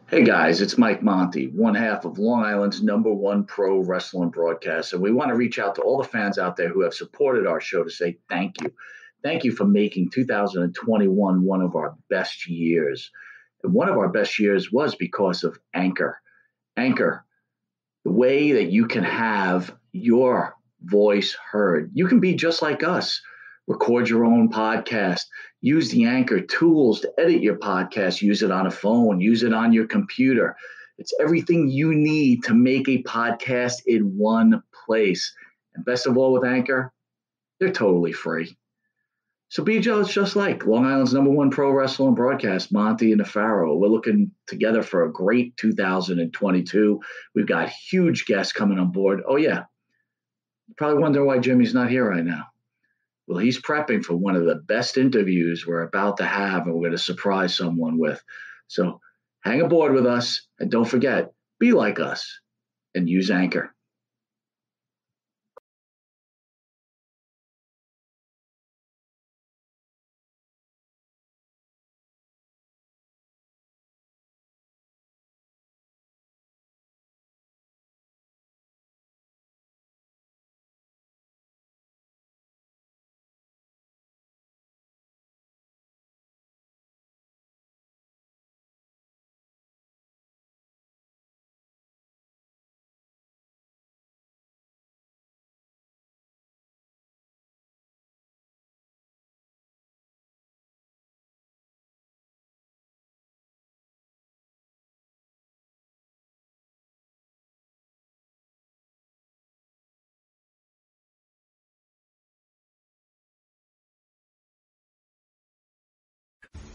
Hey guys, it's Mike Monte, one half of Long Island's #1 pro wrestling broadcast. And we want to reach out to all the fans out there who have supported our show to say thank you. Thank you for making 2021 one of our best years. And one of our best years was because of Anchor. Anchor, the way that you can have your voice heard. You can be just like us. Record your own podcast. Use the Anchor tools to edit your podcast. Use it on a phone. Use it on your computer. It's everything you need to make a podcast in one place. And best of all with Anchor, they're totally free. So be just like Long Island's #1 pro wrestling broadcast, Monte and the Pharaoh. We're looking together for a great 2022. We've got huge guests coming on board. Oh, yeah. You probably wonder why Jimmy's not here right now. Well, he's prepping for one of the best interviews we're about to have, and we're going to surprise someone with. So hang aboard with us, and don't forget, be like us and use Anchor.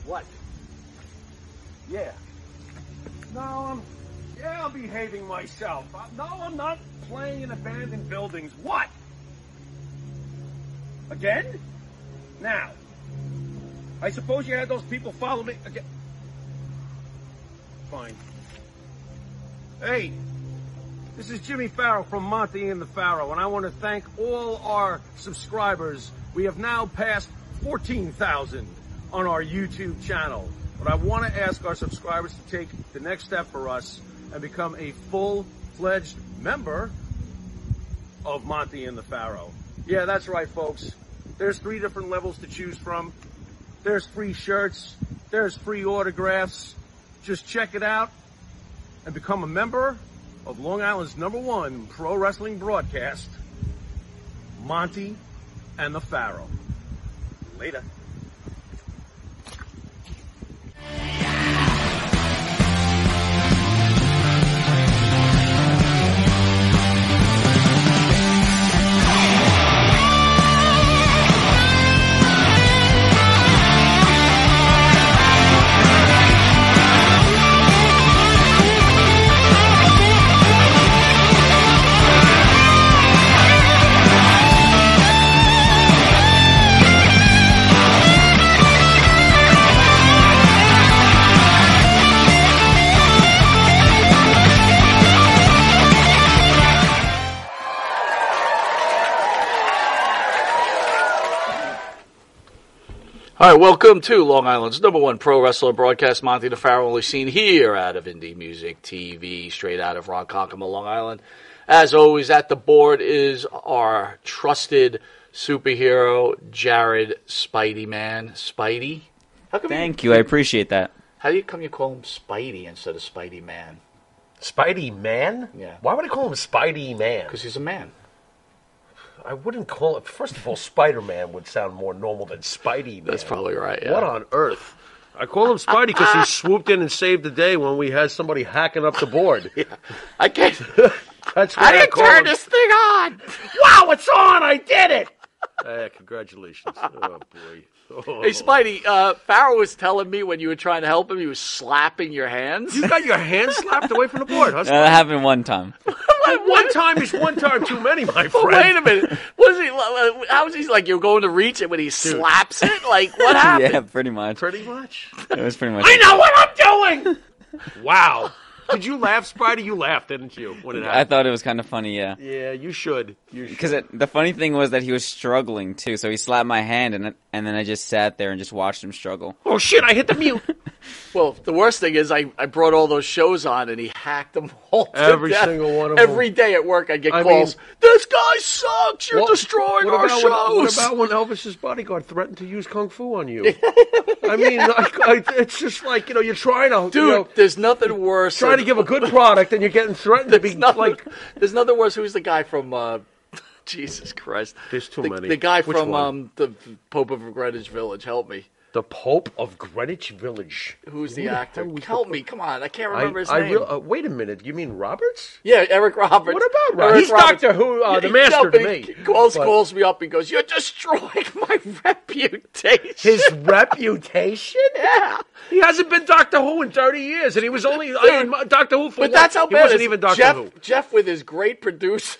What? Yeah. No, I'm behaving myself. No, I'm not playing in abandoned buildings. What? Again? Now, I suppose you had those people follow me again. Fine. Hey, this is Jimmy Pharaoh from Monte and the Pharaoh, and I want to thank all our subscribers. We have now passed 14,000 on our YouTube channel. But I want to ask our subscribers to take the next step for us and become a full-fledged member of Monte and the Pharaoh. Yeah, that's right, folks. There's 3 different levels to choose from. There's free shirts. There's free autographs. Just check it out and become a member of Long Island's #1 pro wrestling broadcast, Monte and the Pharaoh. Later. All right, welcome to Long Island's #1 pro wrestler broadcast, Monte the Pharaoh, only seen here out of Indie Music TV, straight out of Ronkonkoma, Long Island. As always, at the board is our trusted superhero, Jared Spidey Man. Spidey? Thank you, I appreciate that. How do you call him Spidey instead of Spidey Man? Spidey Man? Yeah. Why would I call him Spidey Man? Because he's a man. I wouldn't call it. First of all, Spider-Man would sound more normal than Spidey Man. That's probably right, yeah. What on earth? I call him Spidey because he swooped in and saved the day when we had somebody hacking up the board. Yeah. I can't. That's I didn't turn this thing on. Wow, it's on! I did it! Congratulations. Oh, boy. Oh. Hey, Spidey, Pharaoh was telling me when you were trying to help him, he was slapping your hands. You got your hands slapped away from the board, huh? That happened one time. One time is one time too many, my friend. Well, wait a minute. What is he? How is he like? You're going to reach it when he slaps it? Like, what happened? Yeah, pretty much. Pretty much. It was pretty much. I know what I'm doing! Wow. Did you laugh, Spidey? You laughed, didn't you? When it I happened? thought it was kind of funny, yeah. Yeah, you should. Because the funny thing was that he was struggling, too. So he slapped my hand, and then I just sat there and just watched him struggle. Oh, shit, I hit the mute. Well, the worst thing is I brought all those shows on, and he hacked them all to Every death. single one of them. Every day at work, I get calls. This guy sucks. You're destroying our shows. What about when Elvis's bodyguard threatened to use kung fu on you? I mean, it's just like, you're trying to... Dude, there's nothing worse. Trying to give a good product, and you're getting threatened to be like... There's nothing worse. Who's the guy from... Jesus Christ. There's too many. The guy Which from one? the Pope of Greenwich Village. Help me. The Pope of Greenwich Village. Who's the Who actor? hell was Help the- me. Come on. I can't remember his name. Wait a minute. You mean Roberts? Yeah, Eric Roberts. What about Roberts? Eric He's Doctor Who, the master to me. He calls me up and goes, "You're destroying my reputation." His reputation? Yeah. He hasn't been Doctor Who in 30 years, and he was only Doctor Who for But that's how he bad wasn't it is. even Doctor Who. Jeff, with his great producer,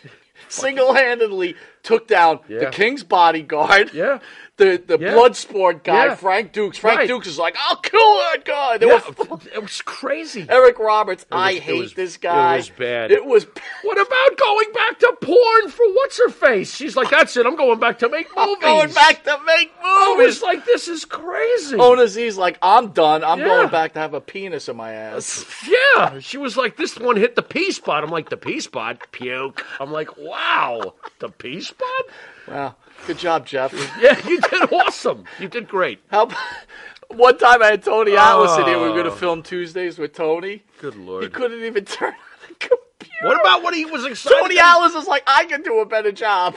single-handedly took down the King's bodyguard. Yeah. The Bloodsport guy, Yeah. Frank Dukes. Frank Right. Dukes is like, I'll kill that guy. It was crazy. Eric Roberts, I it hate was- this guy. it was bad. It was. What about going back to porn for what's-her-face? She's like, that's it, I'm going back to make movies. Going back to make I movies. was like, this is crazy. Onaz's like, I'm done. I'm Yeah. going back to have a penis in my ass. Yeah, she was like, this one hit the P spot. I'm like, the P spot? Puke. I'm like, wow, the P spot? Wow. Good job, Jeff. Yeah, you did awesome. You did great. One time I had Tony Atlas in here. We were going to film Tuesdays with Tony. Good Lord. He couldn't even turn on the computer. What about when he was excited? Tony Atlas was like, I can do a better job.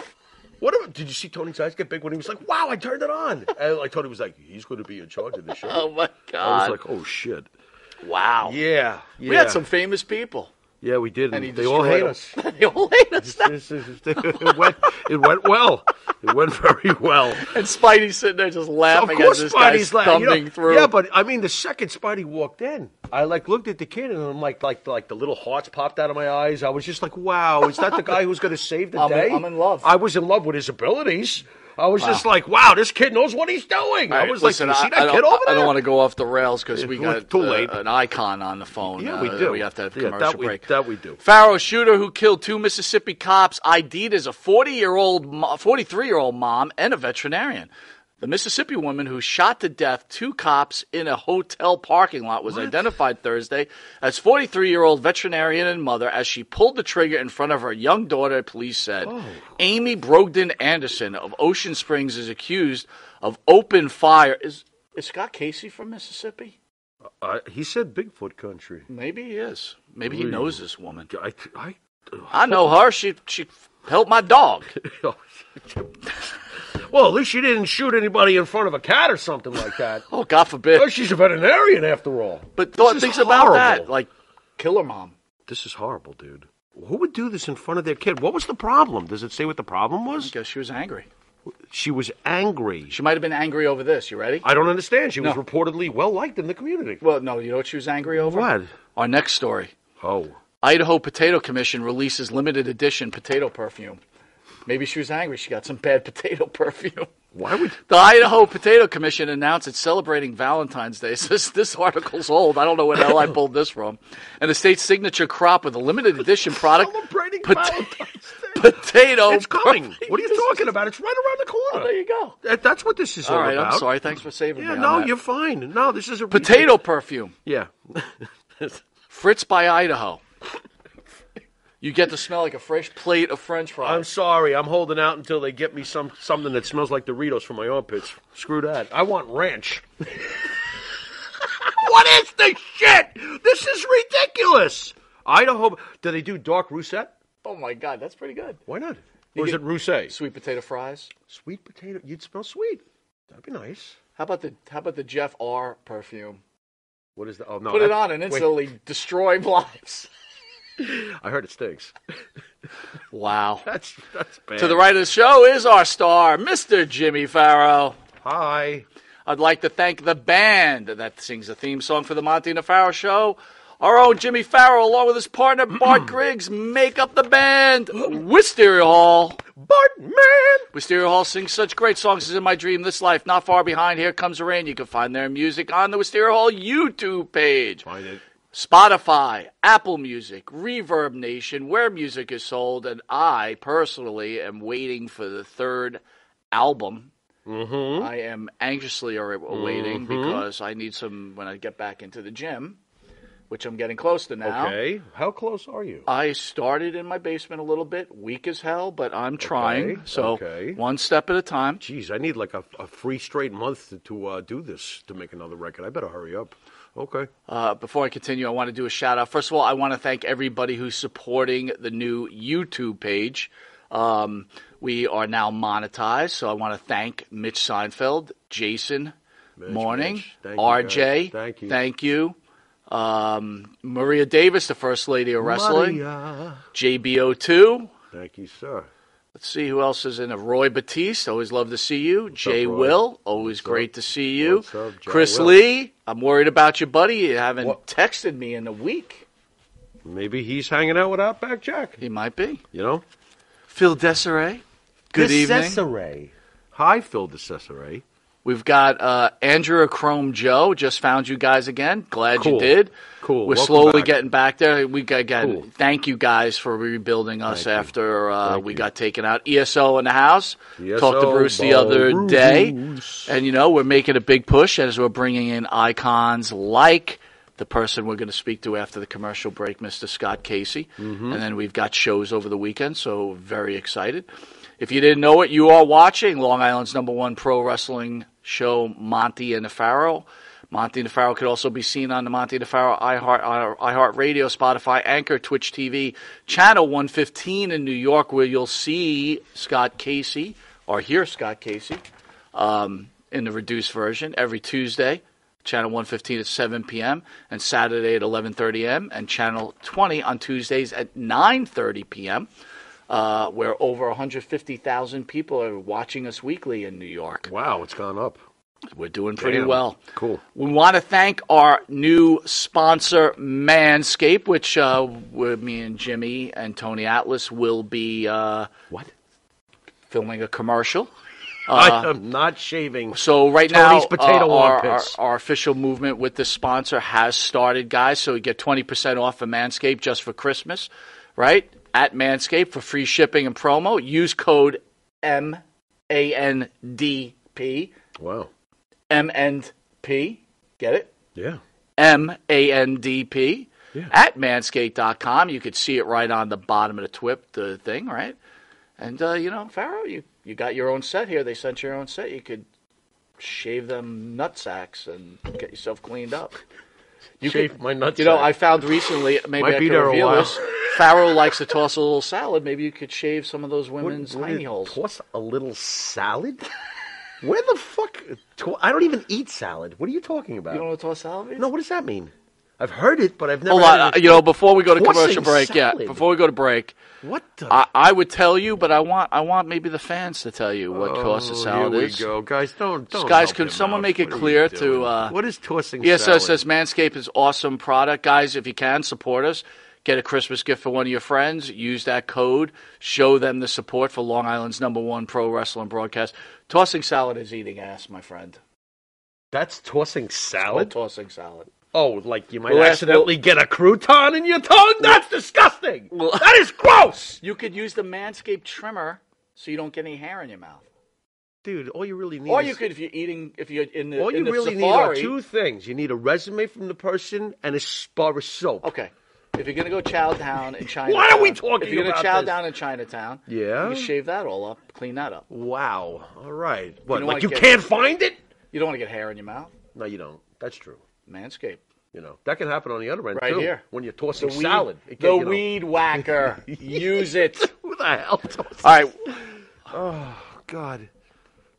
Did you see Tony's eyes get big when he was like, wow, I turned it on? And like Tony was like, he's going to be in charge of the show. Oh, my I God. was like, oh, shit. Wow. Yeah. We had some famous people. Yeah, we did. And he they all hate destroyed us. They all hate us. It went well. It went very well. And Spidey's sitting there just laughing as this guy's thumbing through. Yeah, but I mean, the second Spidey walked in, I looked at the kid and I'm like the little hearts popped out of my eyes. I was just like, wow, is that the guy who's going to save the day? I'm in love. I was in love with his abilities. I was just like, wow, this kid knows what he's doing. I was like, you see that kid over there? I don't want to go off the rails because we It's got too late. An icon on the phone. Yeah, we do. We have to have a Yeah, commercial break. That we do. Pharaoh shooter who killed 2 Mississippi cops ID'd as a 43-year-old mom and a veterinarian. The Mississippi woman who shot to death 2 cops in a hotel parking lot was identified Thursday as 43-year-old veterinarian and mother as she pulled the trigger in front of her young daughter, police said. Oh. Amy Brogdon Anderson of Ocean Springs is accused of open fire. Is Scott Casey from Mississippi? He said Bigfoot country. Maybe he is. Maybe he knows this woman. I know her. She helped my dog. Well, at least she didn't shoot anybody in front of a cat or something like that. Oh, God forbid. Oh, she's a veterinarian after all. But This is think about that. horrible. Like, kill her mom. This is horrible, dude. Who would do this in front of their kid? What was the problem? Does it say what the problem I was? guess she was angry. She was angry. She might have been angry over this. You ready? I don't understand. She was No. reportedly well-liked in the community. Well, no. You know what she was angry over? What? Our next story. Oh. Idaho Potato Commission releases limited edition potato perfume. Maybe she was angry. She got some bad potato perfume. Why would... The Idaho Potato Commission announced it's celebrating Valentine's Day. So this article's old. I don't know where the hell I pulled this from. And the state's signature crop with a limited edition product. Celebrating Potato. It's coming. perfume. What are you talking about? It's right around the Oh, corner. there you go. That's what this is all All right, about. I'm sorry. Thanks for saving Yeah, me. no, on that. you're fine. No, this is a... Potato perfume. Yeah. Fritz by Idaho. You get to smell like a fresh plate of French fries. I'm sorry. I'm holding out until they get me something that smells like Doritos from my armpits. Screw that. I want ranch. What is this shit? This is ridiculous. Idaho. Do they do dark russet? Oh, my God. That's pretty good. Why not? Or is it russet? Sweet potato fries. Sweet potato. You'd smell sweet. That'd be nice. How about the Jeff R. perfume? What is that? Oh, no. Put it on and instantly destroy lives. I heard it stinks. Wow. That's bad. To the right of the show is our star, Mr. Jimmy Pharaoh. Hi. I'd like to thank the band that sings the theme song for the Monte The Pharaoh show. Our own Jimmy Farrell, along with his partner Bart Griggs, make up the band. Wisteria Hall. Bart, man. Wisteria Hall sings such great songs as In My Dream, This Life, Not Far Behind, Here Comes the Rain. You can find their music on the Wisteria Hall YouTube page. Find it. Spotify, Apple Music, Reverb Nation, where music is sold, and I personally am waiting for the third album. Mm-hmm. I am anxiously awaiting because I need some when I get back into the gym, which I'm getting close to now. Okay. How close are you? I started in my basement a little bit, weak as hell, but I'm trying. So okay. one step at a time. Jeez, I need like a free straight month to do this, to make another record. I better hurry up. Okay. Before I continue, I want to do a shout out. First of all, I want to thank everybody who's supporting the new YouTube page. We are now monetized, so I want to thank Mitch Seinfeld, Jason, Morning, Mitch. RJ, thank you. Maria Davis, the First Lady of Wrestling, JBO2. Thank you, sir. Let's see who else is in it. Roy Batiste, always love to see you. Jay Roy? Will, always great to see you. What's up, Jay Chris Will? Lee, I'm worried about you, buddy. You haven't texted me in a week. Maybe he's hanging out with Outback Jack. He might be. You know? Phil Desiree, good evening. DeCesare. Hi, Phil DeCesare. We've got Andrew Chrome Joe. Just found you guys again. Glad you did. Cool. We're Welcome slowly back. getting back there. We got Cool. Thank you guys for rebuilding us Thank you. after we you. got taken out. ESO in the house. ESO, Talked to Bruce the other day, and we're making a big push as we're bringing in icons like the person we're going to speak to after the commercial break, Mr. Scott Casey, and then we've got shows over the weekend. So very excited. If you didn't know it, you are watching Long Island's #1 pro wrestling show, Monte and the Pharaoh. Monte and the Pharaoh could also be seen on the Monte the Pharaoh iHeart Radio, Spotify, Anchor, Twitch TV, Channel 115 in New York, where you'll see Scott Casey, or hear Scott Casey, in the reduced version every Tuesday. Channel 115 at 7 p.m. and Saturday at 11:30 a.m. and Channel 20 on Tuesdays at 9:30 p.m., where over 150,000 people are watching us weekly in New York. Wow, it's gone up. We're doing pretty well. Cool. We want to thank our new sponsor, Manscaped, which with me and Jimmy and Tony Atlas will be filming a commercial. I am not shaving. So right Tony's now, potato armpits. our official movement with the sponsor has started, guys. So you get 20% off of Manscaped just for Christmas, right? At Manscaped for free shipping and promo. Use code MANDP. Wow. MNP. Get it? Yeah. MANDP. Yeah. At manscaped.com. You could see it right on the bottom of the thing, right? And, Pharaoh, you got your own set here. They sent your own set. You could shave them nut sacks and get yourself cleaned up. You Shave my nut You know, sack. I found recently, maybe Might I be could there a reveal while. this. Pharaoh likes to toss a little salad. Maybe you could shave some of those women's tiny holes. Toss a little salad? Where the fuck? I don't even eat salad. What are you talking about? You don't want to toss salad? No, what does that mean? I've heard it, but I've never. Hold on, before we go to commercial break, salad. before we go to break, What the? I would tell you, but I want maybe the fans to tell you what tossing salad here we is. go, guys. Don't. Guys, help can him someone out. make it What are clear you to? doing? What is tossing ESO salad? says Manscaped is awesome product, guys. If you can support us, get a Christmas gift for one of your friends. Use that code. Show them the support for Long Island's #1 pro wrestling broadcast. Tossing salad is eating ass, my friend. That's tossing It's salad. tossing salad. Oh, like you might Well, accidentally get a crouton in your tongue? That's disgusting! Well- That is gross! You could use the Manscaped trimmer so you don't get any hair in your mouth. Dude, all you really need Or is... you could, if you're in the all you in the really need safari. are two things. You need a resume from the person and a bar of soap. Okay. If you're going to go chow down in Chinatown. Why are we talking If you're about to chow this? down in Chinatown, Yeah? you shave that all up, clean that up. Wow. All right. What, don't like wanna you get- can't find it? You don't want to get hair in your mouth. No, you don't. That's true. Manscaped. You know, that can happen on the other end, Right too. here. When you're tossing The salad. weed, It can, the weed whacker. Use it. Who the hell tosses? All right. Oh, God.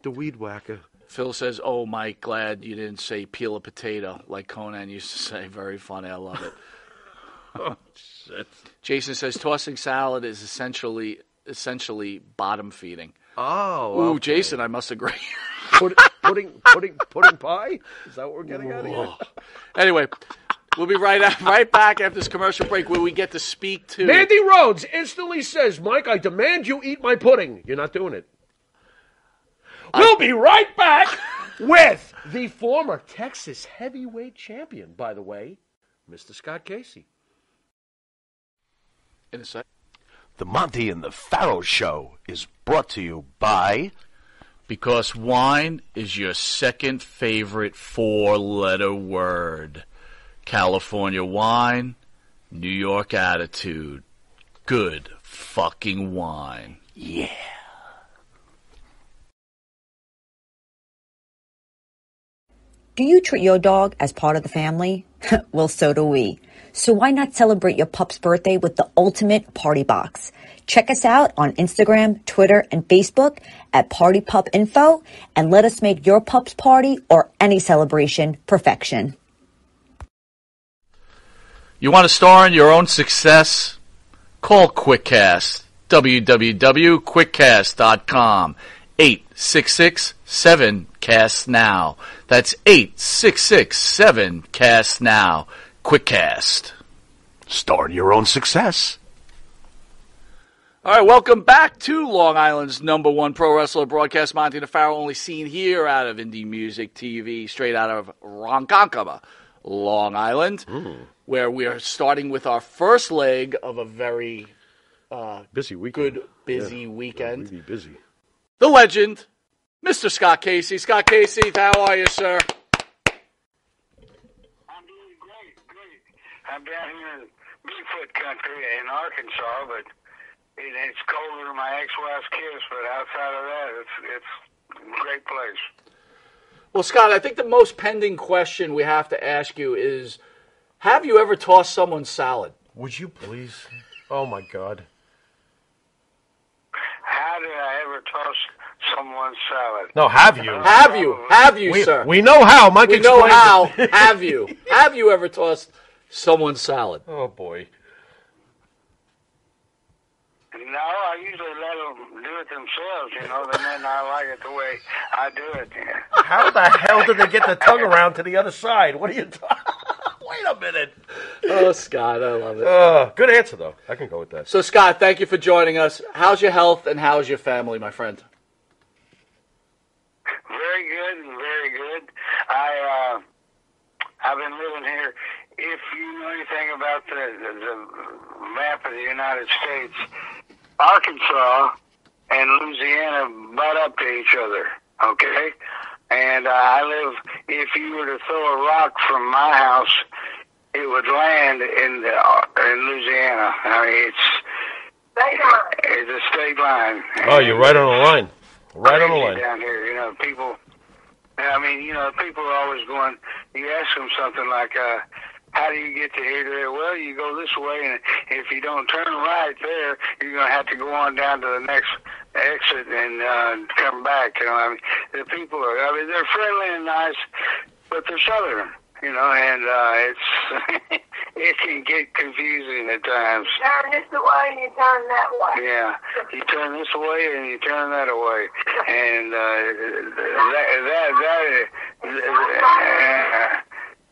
The weed whacker. Phil says, "Oh, Mike, glad you didn't say peel a potato like Conan used to say. Very funny. I love it." Oh, shit. Jason says tossing salad is essentially bottom feeding. Oh. Ooh, okay. Jason, I must agree. Pudding pie? Is that what we're getting out of here? Anyway, we'll be right back after this commercial break where we get to speak to Mandy Rhodes instantly says, Mike, I demand you eat my pudding. You're not doing it. We'll be right back with the former Texas heavyweight champion, by the way, Mr. Scott Casey. In a sec. The Monte and the Pharaoh Show is brought to you by... Because wine is your second favorite four-letter word. California wine, New York attitude. Good fucking wine. Yeah. Do you treat your dog as part of the family? Well, so do we. So why not celebrate your pup's birthday with the ultimate party box? Check us out on Instagram, Twitter, and Facebook at Party Pup Info, and let us make your pup's party or any celebration perfection. You want to star in your own success? Call QuickCast. www.quickcast.com. 866-7-CAST-NOW. That's 866-7-CAST-NOW. QuickCast. Start your own success. All right, welcome back to Long Island's number one pro wrestler broadcast, Monte The Pharaoh, only seen here out of Indie Music TV, straight out of Ronkonkoma, Long Island, where we are starting with our first leg of a very busy weekend. Busy weekend. Really busy. The legend, Mr. Scott Casey. Scott Casey, how are you, sir? I'm doing great. I'm down here in Bigfoot country in Arkansas, but it's colder than my ex-wife's kiss, but outside of that, it's a great place. Well, Scott, I think the most pending question we have to ask you is, have you ever tossed someone's salad? Would you please? Oh, my God. How did I ever toss someone's salad? No, have you? Have you, sir? We know how. Mike We know explained how. it. Have you? Have you ever tossed someone's salad? Oh, boy. No, I usually let them do it themselves, They may not like it the way I do it. How the hell did they get the tongue around to the other side? What are you talking? Wait a minute. Oh, Scott, I love it. Good answer, though. I can go with that. So, Scott, thank you for joining us. How's your health and how's your family, my friend? Very good and very good. I've been living here. If you know anything about the map of the United States, Arkansas and Louisiana butt up to each other, okay? And I live, if you were to throw a rock from my house, it would land in Louisiana. I mean, it's a state line. Oh, you're right on the line. Right on the line. Down here, people, people are always going, you ask them something like, how do you get to here today? Well, you go this way, and if you don't turn right there, you're going to have to go on down to the next exit and come back. The people are, they're friendly and nice, but they're Southern, and it's it can get confusing at times. Turn this way and you turn that way. Yeah, you turn this way and you turn that way, and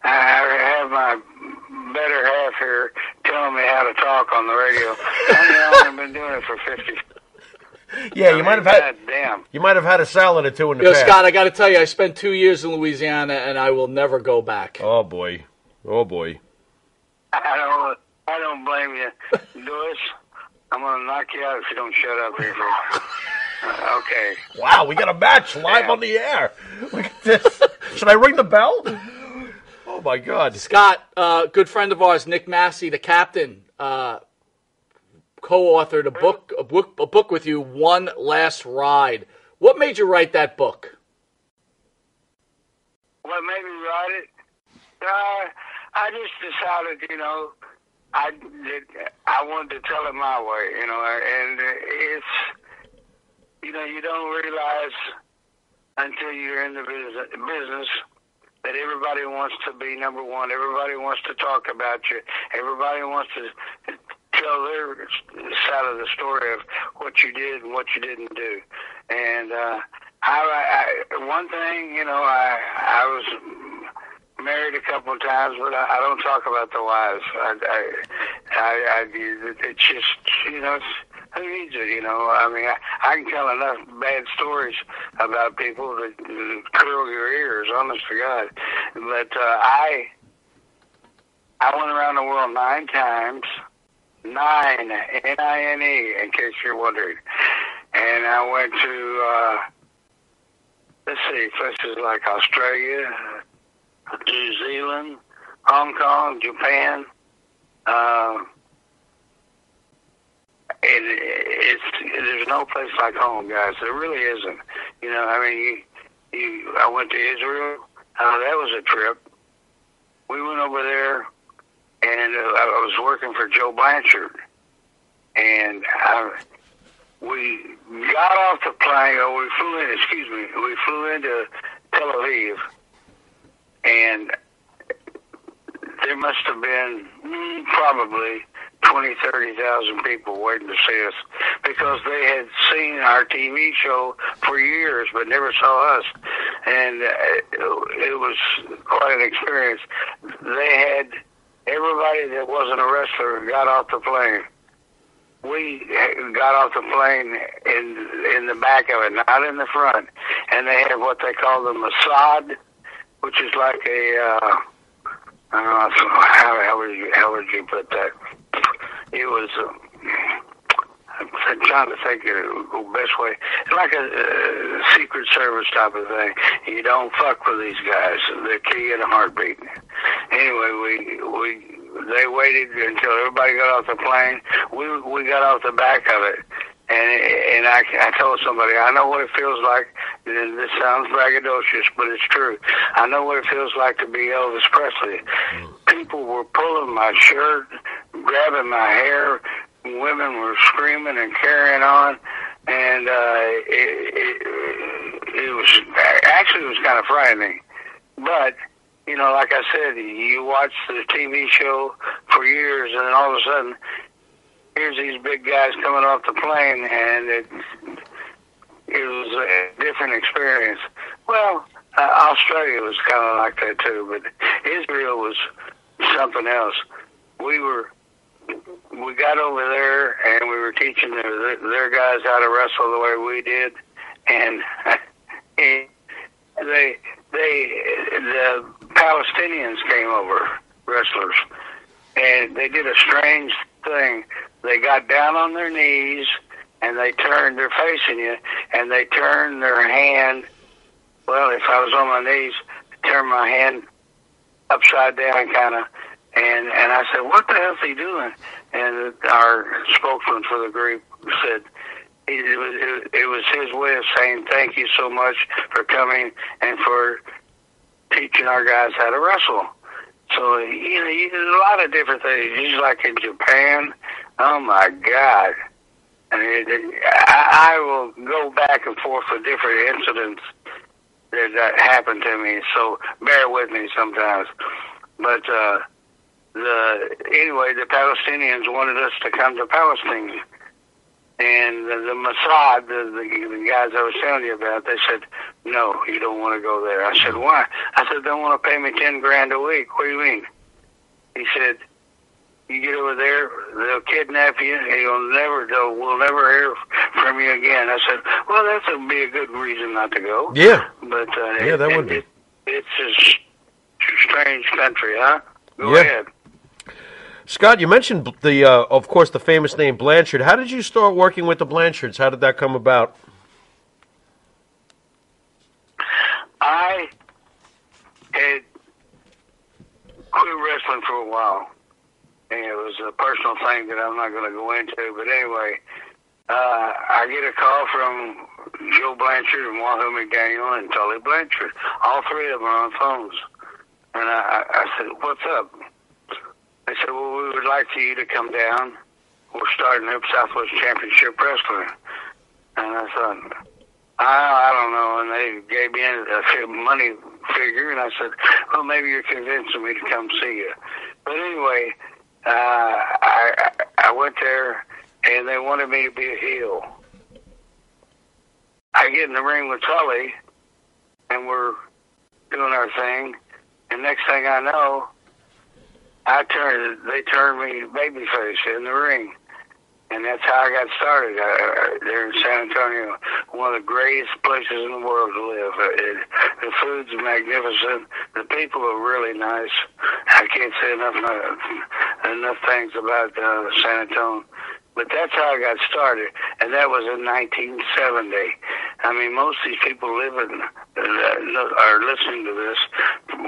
I have my better half here telling me how to talk on the radio. I've only been doing it for 50. Yeah, you might have had. God damn. You might have had a salad or two in the past. Scott, I got to tell you, I spent 2 years in Louisiana, and I will never go back. Oh boy, oh boy. I don't blame you, Lewis. I'm gonna knock you out if you don't shut up here. Okay. Wow, we got a match live on the air. Look at this. Should I ring the bell? Oh my God. Scott, good friend of ours, Nick Massey, the captain, co-authored a book with you, One Last Ride. What made you write that book? What made me write it? I just decided, I wanted to tell it my way, and it's, you don't realize until you're in the business that everybody wants to be number one. Everybody wants to talk about you. Everybody wants to tell their side of the story of what you did and what you didn't do. And one thing, I was married a couple of times, but I don't talk about the wives. It's just, who needs it, I can tell enough bad stories about people that curl your ears, honest to God. But I I went around the world 9 times. 9, N-I-N-E, in case you're wondering. And I went to, let's see, places like Australia, New Zealand, Hong Kong, Japan. There's no place like home, guys. There really isn't. You know, I mean, I went to Israel. That was a trip. We went over there, and I was working for Joe Blanchard, and we got off the plane, or we flew into Tel Aviv, and there must have been probably 20,000, 30,000 people waiting to see us because they had seen our TV show for years but never saw us. And it was quite an experience. They had everybody that wasn't a wrestler got off the plane. We got off the plane in the back of it, not in the front. And they had what they call the Mossad, which is like a, how would you put that? It was, I'm trying to think of the best way. It's like a Secret Service type of thing. You don't fuck with these guys. They'll kill you in a heartbeat. Anyway, they waited until everybody got off the plane. We got off the back of it. And I told somebody, I know what it feels like, and this sounds braggadocious, but it's true. I know what it feels like to be Elvis Presley. People were pulling my shirt, grabbing my hair, women were screaming and carrying on, and it was kind of frightening. But, you know, like I said, you watch the TV show for years, and then all of a sudden, here's these big guys coming off the plane, and it was a different experience. Well, Australia was kind of like that too, but Israel was something else. We got over there, and we were teaching their guys how to wrestle the way we did, and the Palestinians came over, wrestlers, and they did a strange thing. They got down on their knees, and they're facing you, and they turned their hand, well, if I was on my knees, turn my hand upside down kind of, and I said, what the hell is he doing? And our spokesman for the group said, it was his way of saying thank you so much for coming and for teaching our guys how to wrestle. So, you know, you did a lot of different things. Just like in Japan, oh my God. I mean, I will go back and forth with different incidents that happened to me, so bear with me sometimes. But anyway, the Palestinians wanted us to come to Palestine. And the Mossad, the guys I was telling you about, they said, no, you don't want to go there. I said, why? I said, they want to pay me $10,000 a week. What do you mean? He said, you get over there, they'll kidnap you, and we'll never hear from you again. I said, well, that would be a good reason not to go. Yeah. But yeah, that would be. It's a strange country, huh? Go ahead. Scott, you mentioned of course, the famous name Blanchard. How did you start working with the Blanchards? How did that come about? I had quit wrestling for a while, and it was a personal thing that I'm not going to go into. But anyway, I get a call from Joe Blanchard and Wahoo McDaniel and Tully Blanchard. All three of them are on phones. And I said, what's up? They said, well, we would like for you to come down. We're starting up Southwest Championship Wrestling. And I thought, I don't know. And they gave me a money figure, and I said, well, maybe you're convincing me to come see you. But anyway, I went there, and they wanted me to be a heel. I get in the ring with Tully, and we're doing our thing. And next thing I know, they turned me babyface in the ring. And that's how I got started there in San Antonio, one of the greatest places in the world to live. The food's magnificent. The people are really nice. I can't say enough things about San Antonio. But that's how I got started, and that was in 1970. I mean, most of these people living are listening to this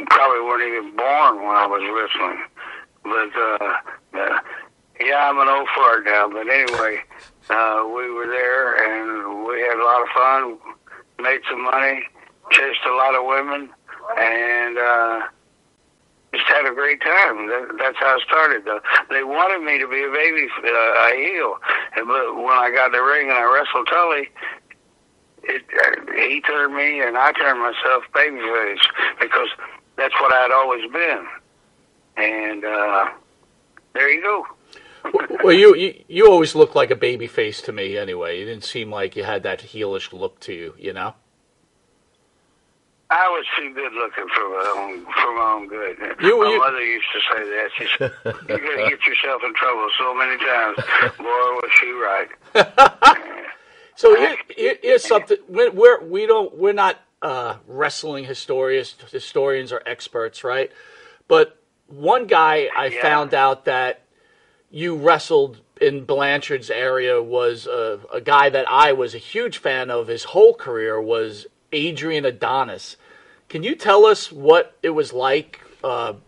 probably weren't even born when I was wrestling. But yeah, I'm an old fart now. But anyway, we were there, and we had a lot of fun, made some money, chased a lot of women, and just had a great time. That's how it started, though. They wanted me to be a baby, a heel. But when I got in the ring and I wrestled Tully, he turned me and I turned myself babyface because that's what I had always been. And there you go. Well, you always looked like a babyface to me anyway. You didn't seem like you had that heelish look to you, you know? I was too good looking for my own good. My mother used to say that. She said, "You're going to get yourself in trouble so many times." Boy, was she right. So here's something. We're not wrestling historians or experts, right? But one guy I found out that you wrestled in Blanchard's area was a guy that I was a huge fan of. His whole career was Adrian Adonis. Can you tell us what it was like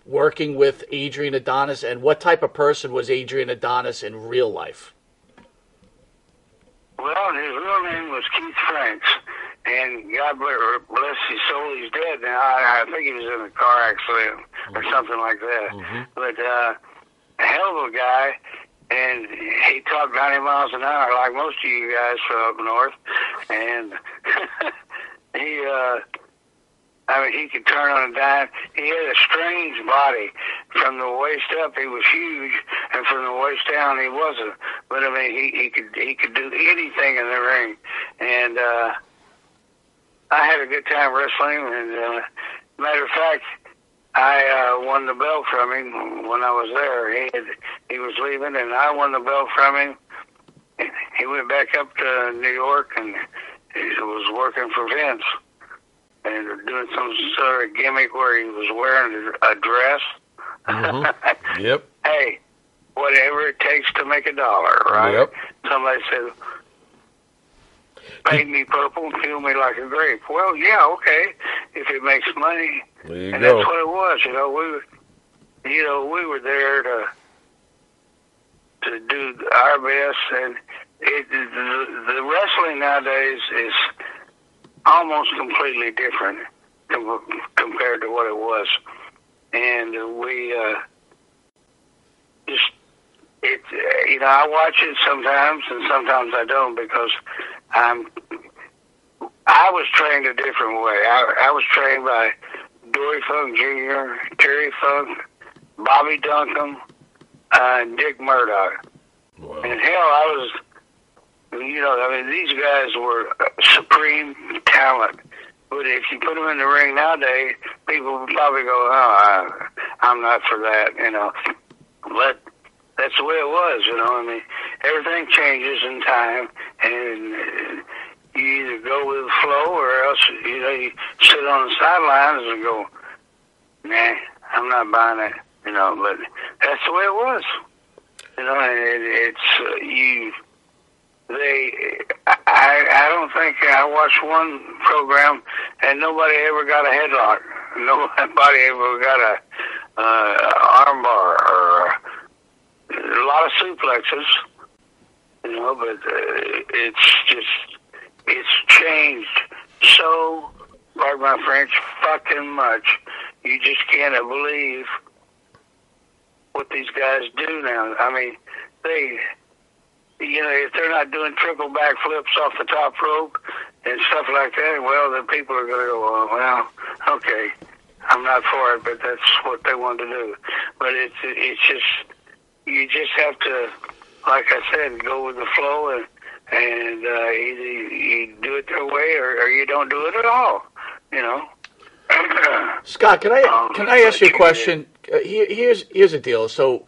working with Adrian Adonis, and what type of person was Adrian Adonis in real life? Well, his real name was Keith Franks, and God bless his soul, he's dead now. I think he was in a car accident or something like that. Mm-hmm. But a hell of a guy, and he talked 90 miles an hour like most of you guys from up north, and he could turn on a dime. He had a strange body. From the waist up, he was huge, and from the waist down, he wasn't. But I mean, he could do anything in the ring. And I had a good time wrestling. And matter of fact, I won the belt from him when I was there. He was leaving, and I won the belt from him. He went back up to New York, and he was working for Vince and doing some sort of gimmick where he was wearing a dress. Mm-hmm. Yep. Hey, whatever it takes to make $1, right? Yep. Somebody said, paint me purple and peel me like a grape. Well, yeah, okay, if it makes money. There you and go. That's what it was. We were there to do our best, and the wrestling nowadays is almost completely different compared to what it was. And we I watch it sometimes, and sometimes I don't, because I was trained a different way. I was trained by Dory Funk Jr., Terry Funk, Bobby Duncan, and Dick Murdoch. Wow. And hell, I was, these guys were supreme talent. But if you put them in the ring nowadays, people would probably go, "Oh, I'm not for that," But that's the way it was, everything changes in time, and you either go with the flow, or else, you sit on the sidelines and go, "Nah, I'm not buying it," But that's the way it was, I don't think I watched one program and nobody ever got a headlock. Nobody ever got a armbar or a lot of suplexes, but it's changed so, pardon my French, fucking much. You just can't believe what these guys do now. I mean, if they're not doing triple back flips off the top rope and stuff like that, well, then people are going to go, well, okay, I'm not for it, but that's what they want to do. But it's just, you just have to, like I said, go with the flow, and either you do it their way or you don't do it at all, Scott, can I ask you a question? Here's the deal. So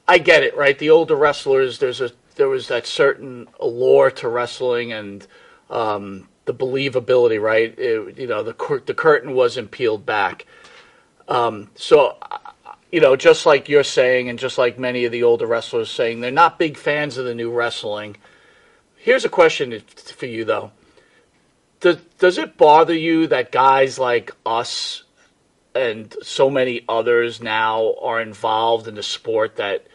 I get it, right? The older wrestlers, there was that certain allure to wrestling and the believability, right? The curtain wasn't peeled back. So just like you're saying, and just like many of the older wrestlers saying, they're not big fans of the new wrestling. Here's a question for you, though. Does it bother you that guys like us and so many others now are involved in the sport that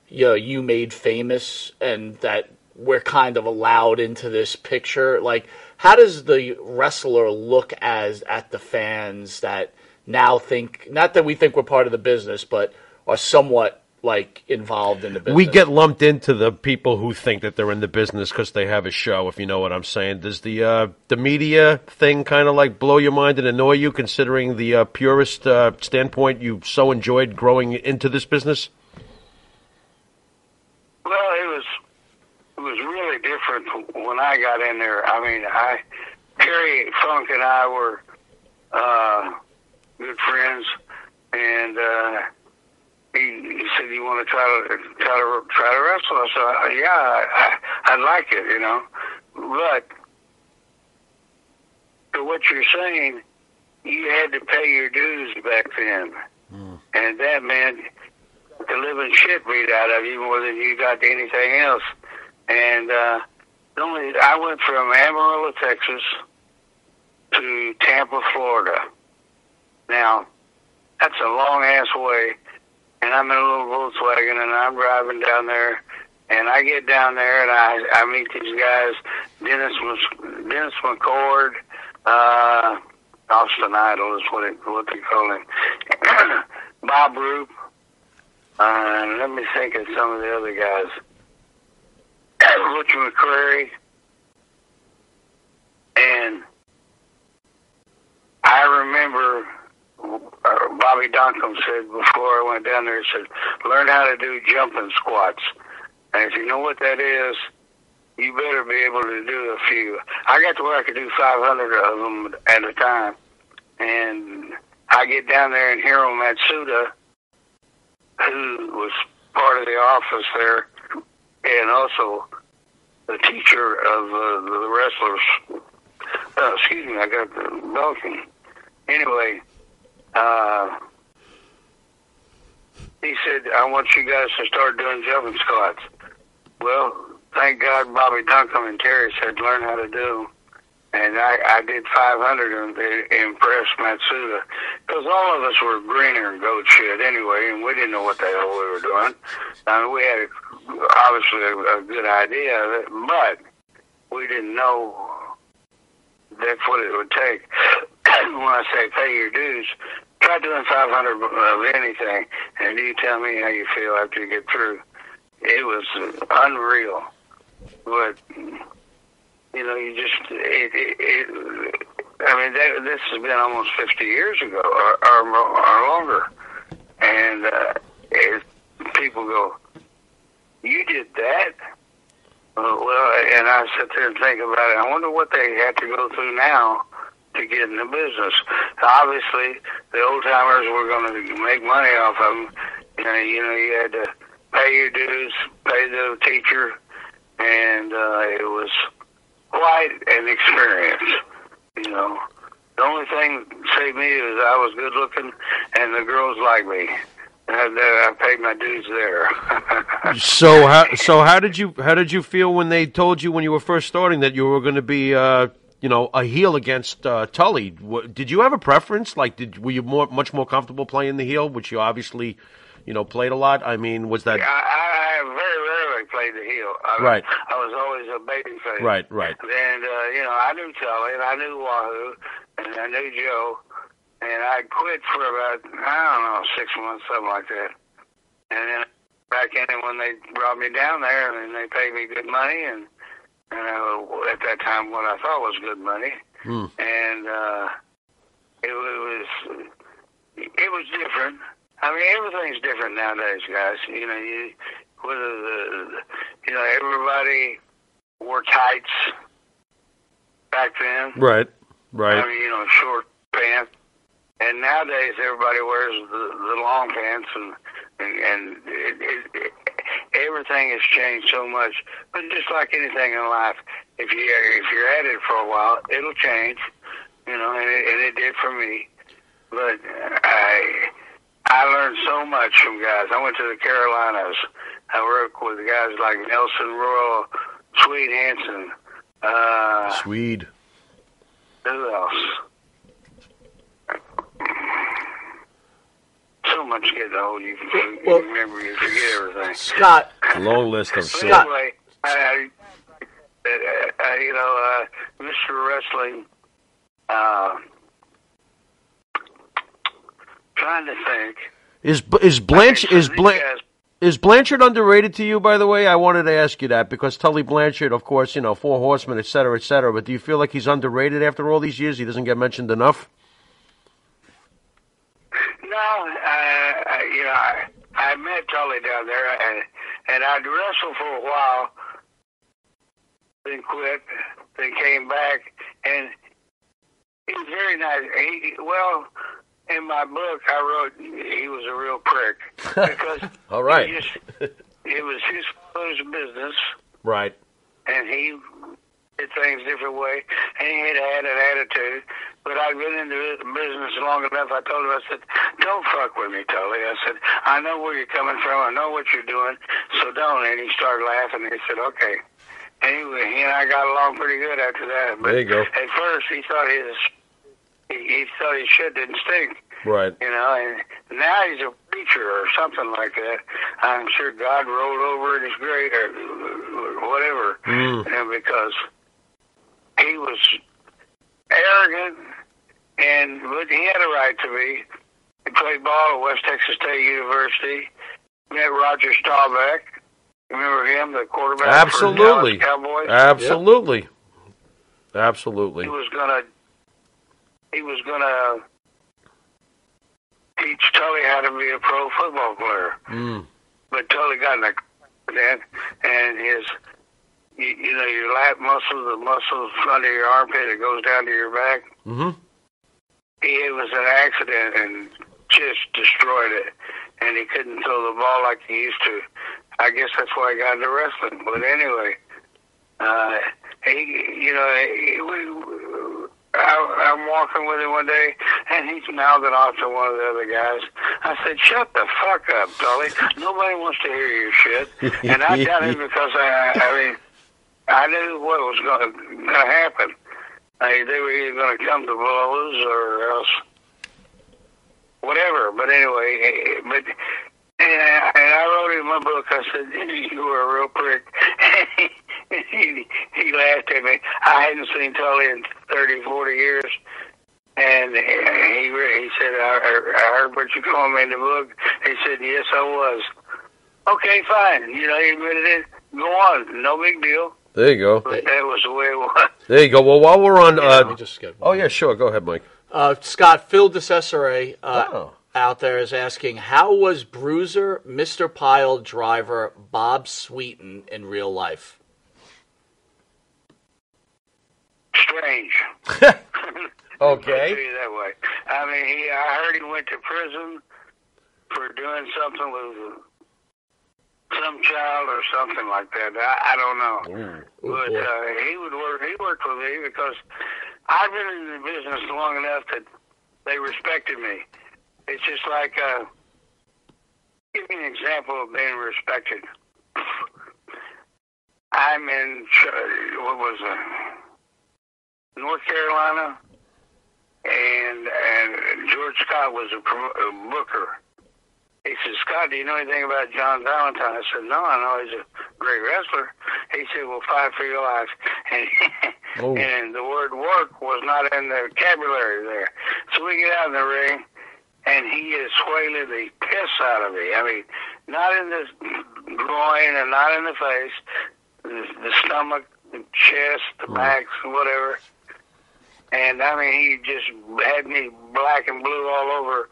you made famous, and that we're kind of allowed into this picture? Like, how does the wrestler look at the fans that now think, not that we think we're part of the business, but are somewhat like involved in the business? We get lumped into the people who think that they're in the business because they have a show, if you know what I'm saying. Does the media thing kind of like blow your mind and annoy you, considering the purist standpoint you so enjoyed growing into this business? Well, it was really different when I got in there. I mean, Terry Funk and I were good friends, and he said, "You want to try to wrestle?" I said, "Yeah, I'd like it, But to what you're saying, you had to pay your dues back then, and that meant the living shit beat out of you more than you got to anything else. And I went from Amarillo, Texas, to Tampa, Florida. Now, that's a long ass way. And I'm in a little Volkswagen, and I'm driving down there, and I get down there, and I meet these guys, Dennis McCord, Austin Idol is what they call him, Bob Roop, let me think of some of the other guys, Butch McCrary, and I remember Bobby Duncombe said before I went down there, he said, learn how to do jumping squats. And if you know what that is, you better be able to do a few. I got to where I could do 500 of them at a time. And I get down there and Hiro Matsuda, who was part of the office there, and also the teacher of the wrestlers. Excuse me, I got the balcony. Anyway, he said, I want you guys to start doing jumping squats. Well, thank God Bobby Duncombe and Terry said learn how to do them. And I did 500 and they impressed Matsuda. Because all of us were greener and goat shit anyway, and we didn't know what the hell we were doing. I mean, we had obviously a good idea of it, but we didn't know that's what it would take. When I say pay your dues, try doing 500 of anything, and you tell me how you feel after you get through. It was unreal. But, you just, this has been almost 50 years ago, or longer. And people go, you did that? And I sit there and think about it. I wonder what they have to go through now to get in the business. Obviously, the old timers were going to make money off of them. You had to pay your dues, pay the teacher, and it was quite an experience. The only thing that saved me is I was good looking, and the girls liked me. I paid my dues there. So how did you feel when they told you when you were first starting that you were going to be a heel against Tully? Did you have a preference? Were you much more comfortable playing the heel, which you obviously played a lot? I mean, was that? I very rarely played the heel. Right. I was always a babyface. Right. And I knew Tully, and I knew Wahoo, and I knew Joe. And I quit for about, 6 months, something like that. And then back in when they brought me down there, and they paid me good money, and at that time what I thought was good money. And it was different. I mean, everything's different nowadays, guys. Everybody wore tights back then. Right. I mean, short pants. And nowadays, everybody wears the long pants, and everything has changed so much. But just like anything in life, if you're at it for a while, it'll change, and it did for me. But I I learned so much from guys. I went to the Carolinas. I worked with guys like Nelson Royal, Swede Hansen. Swede. Who else? So much getting old, you remember, you forget everything. Scott. Long list of shit. Anyway, Mr. Wrestling, trying to think. Is Blanchard underrated to you, by the way? I wanted to ask you that because Tully Blanchard, of course, Four Horsemen, et cetera, et cetera. But do you feel like he's underrated after all these years? He doesn't get mentioned enough? No, I met Tully down there, and I'd wrestled for a while, then quit, then came back, and he was very nice. In my book, I wrote he was a real prick because all right, it was his father's business, right, and he did things a different way, and he had an attitude. But I've been in the business long enough. I told him, I said, "Don't fuck with me, Tully." I said, "I know where you're coming from. I know what you're doing, so don't." And he started laughing. And he said, "Okay." Anyway, he and I got along pretty good after that. But there you go. At first, he thought his shit didn't stink. Right. And now he's a preacher or something like that. I'm sure God rolled over in his grave or whatever. And because he was arrogant, but he had a right to be. He played ball at West Texas State University. Met Roger Staubach. Remember him, the quarterback Absolutely. for the Dallas Cowboys? Absolutely. Yep. Absolutely. He was gonna teach Tully how to be a pro football player. But Tully got in accident, and his, your lat muscle, the muscles under your armpit that goes down to your back. It was an accident and just destroyed it, and he couldn't throw the ball like he used to. I guess that's why he got into wrestling. But anyway, I'm walking with him one day, and he's mouthing off to one of the other guys. I said, "Shut the fuck up, Tully. Nobody wants to hear your shit." And I got it because I knew what was going to happen. They were either going to come to blows or else whatever. But anyway, and I wrote in my book, I said, "You were a real prick." He laughed at me. I hadn't seen Tully in 30, 40 years. And he said, I heard what you called me in the book. He said, "Yes, I was." Okay, fine. He admitted it. Go on. No big deal. There you go. But that was the way it was. There you go. Well, while we're on... let me just get yeah, sure. Go ahead, Mike. Scott, Phil DeCesare out there is asking, how was Bruiser Mr. Pile driver Bob Sweeten in real life? Strange. Okay. I'll tell you that way. I heard he went to prison for doing something with some child or something like that. I don't know. But he worked with me because I've been in the business long enough that they respected me. It's just like, give me an example of being respected. I'm in, North Carolina, and George Scott was a booker. He said, "Scott, do you know anything about John Valentine?" I said, "No, I know he's a great wrestler." He said, "Well, fight for your life." And the word work was not in the vocabulary there. So we get out in the ring, and he is wailing the piss out of me. Not in the groin and not in the face, the stomach, the chest, the back, whatever. And he just had me black and blue all over.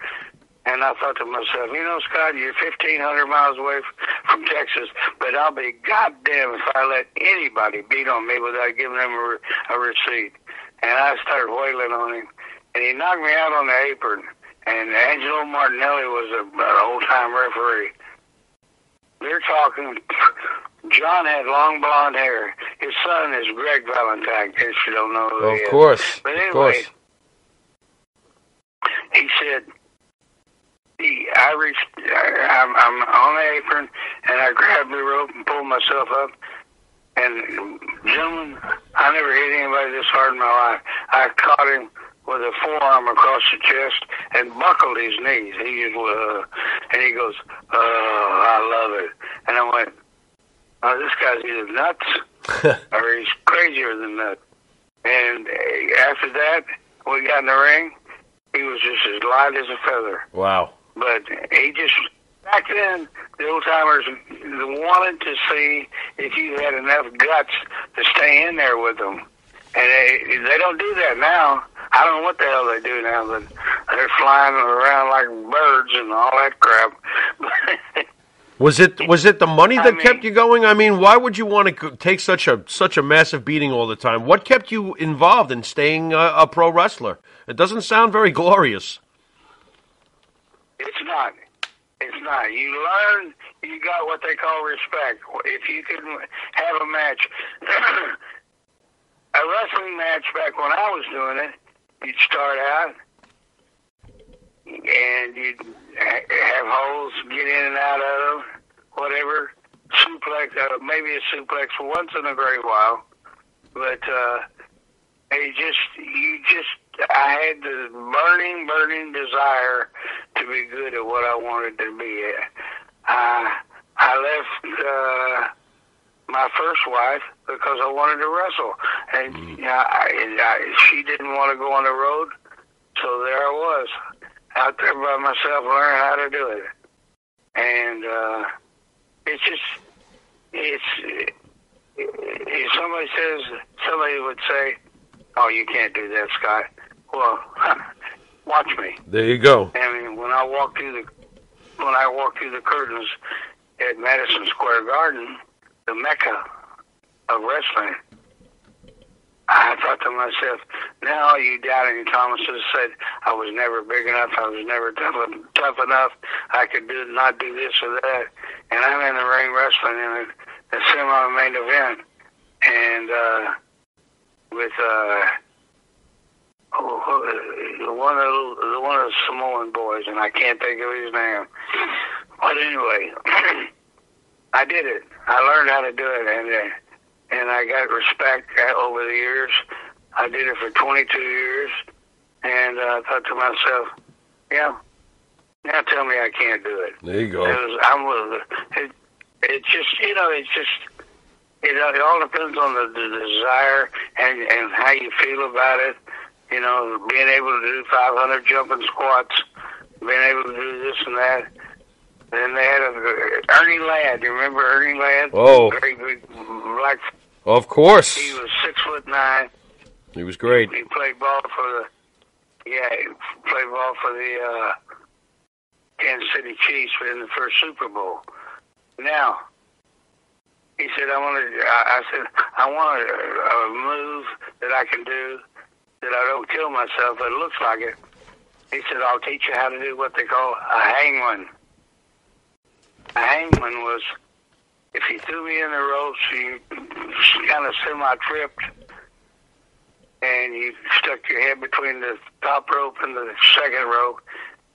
And I thought to myself, Scott, you're 1,500 miles away from Texas, but I'll be goddamn if I let anybody beat on me without giving them a receipt. And I started wailing on him. And he knocked me out on the apron. And Angelo Martinelli was an old-time referee. They're talking. John had long blonde hair. His son is Greg Valentine, in case you don't know who he is. Of course. But anyway, he said, I I reached, I'm on the apron, and I grabbed the rope and pulled myself up. And, gentlemen, I never hit anybody this hard in my life. I caught him with a forearm across the chest and buckled his knees. He just, and he goes, I love it. And I went, oh, this guy's either nuts or he's crazier than nuts. And after that, we got in the ring. He was just as light as a feather. Wow. But he just, back then, the old-timers wanted to see if you had enough guts to stay in there with them. And they don't do that now. I don't know what the hell they do now, but they're flying around like birds and all that crap. Was it the money that kept you going? I mean, why would you want to take such a massive beating all the time? What kept you involved in staying a pro wrestler? It doesn't sound very glorious. It's not. It's not. You learn. You got what they call respect. If you could have a match, a wrestling match back when I was doing it, you'd start out and you'd have holes, get in and out of them, whatever. Suplex, maybe a suplex once in a great while, but I had the burning desire to be good at what I wanted to be at. I left my first wife because I wanted to wrestle, and she didn't want to go on the road, so there I was out there by myself, learning how to do it. And if somebody would say, "Oh, you can't do that, Scott." Well, watch me. There you go. I mean, when I walked through the curtains at Madison Square Garden, the Mecca of wrestling, I thought to myself, now you doubting Thomases said I was never big enough, I was never tough enough, I could not do this or that, and I'm in the ring wrestling in a semi-main event, and with one of the Samoan boys, and I can't think of his name. But anyway, I did it. I learned how to do it, and I got respect over the years. I did it for 22 years, and I thought to myself, yeah, now tell me I can't do it. There you go. It all depends on the desire and how you feel about it. You know, being able to do 500 jumping squats, being able to do this and that. Then they had Ernie Ladd. You remember Ernie Ladd? Oh. Very big black. Of course. He was 6'9". He was great. He played ball for the Kansas City Chiefs in the first Super Bowl. Now, he said, I said, I want a move that I can do that I don't kill myself, but it looks like it. He said, I'll teach you how to do what they call a hangman. A hangman was, if you threw me in the ropes, you kind of semi-tripped, and you stuck your head between the top rope and the second rope,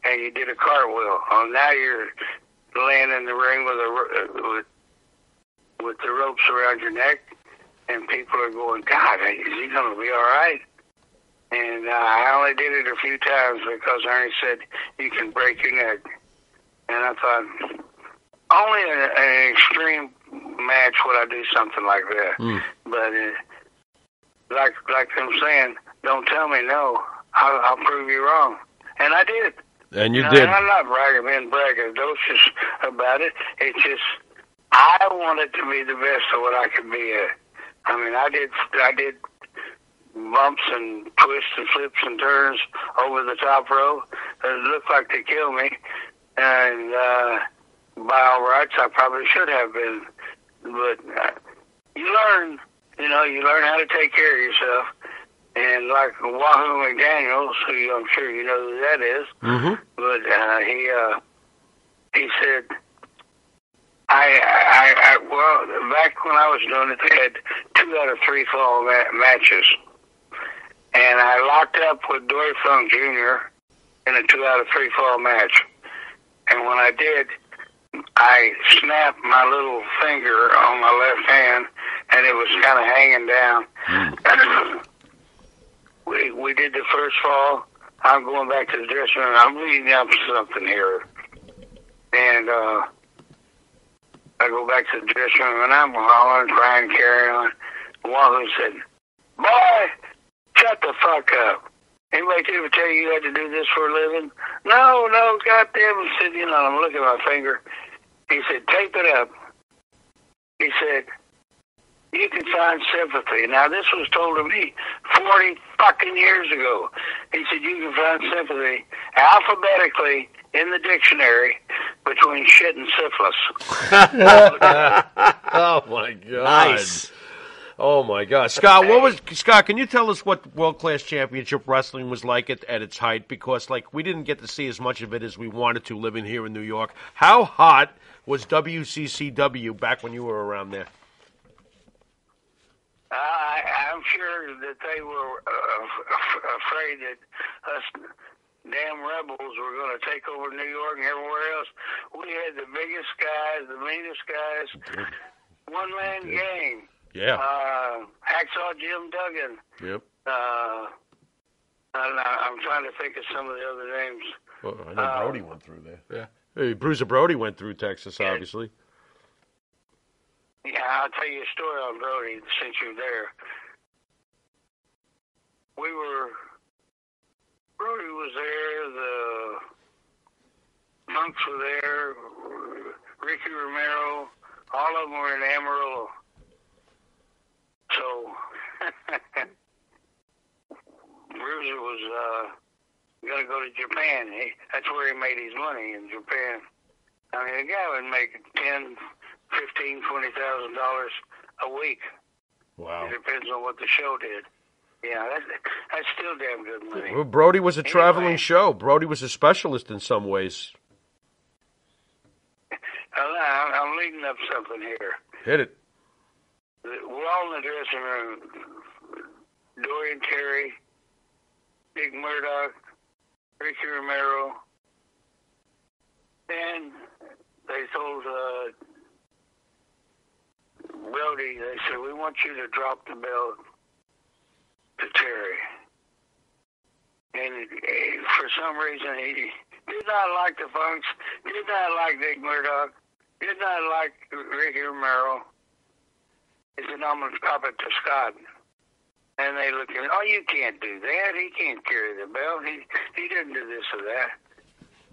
and you did a cartwheel. Oh, now you're laying in the ring with the ropes around your neck, and people are going, God, is he going to be all right? And I only did it a few times because Ernie said, you can break your neck. And I thought, only in an extreme match would I do something like that. But like I'm saying, don't tell me no. I'll prove you wrong. And I did. And you did. And I'm not being braggadocious about it. It's just I wanted to be the best of what I could be at. I mean, I did bumps and twists and flips and turns over the top rope. It looked like they killed me. And by all rights, I probably should have been. But you learn how to take care of yourself. And like Wahoo McDaniels, who I'm sure you know who that is, but he said, well, back when I was doing it, they had 2 out of 3 fall matches. And I locked up with Dory Funk Jr. in a 2 out of 3 fall match. And when I did, I snapped my little finger on my left hand, and it was kind of hanging down. We did the first fall. I'm going back to the dressing room. I'm reading up something here. And I go back to the dressing room, and I'm hollering, crying, carrying on. Wahoo said, "Boy, shut the fuck up. Anybody ever tell you had to do this for a living?" No, goddamn. He said, I'm looking at my finger. He said, "Tape it up." He said, "You can find sympathy." Now, this was told to me 40 fucking years ago. He said, "You can find sympathy alphabetically in the dictionary between shit and syphilis." Oh, my God. Nice. Oh, my God. Scott, Scott, can you tell us what World Class Championship Wrestling was like at its height? Because, we didn't get to see as much of it as we wanted to living here in New York. How hot was WCCW back when you were around there? I'm sure that they were afraid that us damn rebels were going to take over New York and everywhere else. We had the biggest guys, the meanest guys, one-man game. Yeah. Hacksaw Jim Duggan. Yep. I'm trying to think of some of the other names. Well, I know Brody went through there. Yeah. Hey, Bruiser Brody went through Texas, obviously. Yeah, I'll tell you a story on Brody since you're there. Brody was there, the Monks were there, Ricky Romero, all of them were in Amarillo. So, Bruiser was going to go to Japan. That's where he made his money, in Japan. I mean, the guy would make $10,000, $15,000, $20,000 a week. Wow. It depends on what the show did. Yeah, that's still damn good money. Well, Brody was a traveling show. Brody was a specialist in some ways. I'm leading up something here. Hit it. We're all in the dressing room. Dorian Terry, Dick Murdoch, Ricky Romero. And they told Brody, they said, "We want you to drop the belt to Terry." And for some reason, he did not like the Funks, did not like Dick Murdoch, did not like Ricky Romero. He said, "I'm going to drop it to Scott." And they looked at him, "Oh, you can't do that. He can't carry the belt. He didn't do this or that."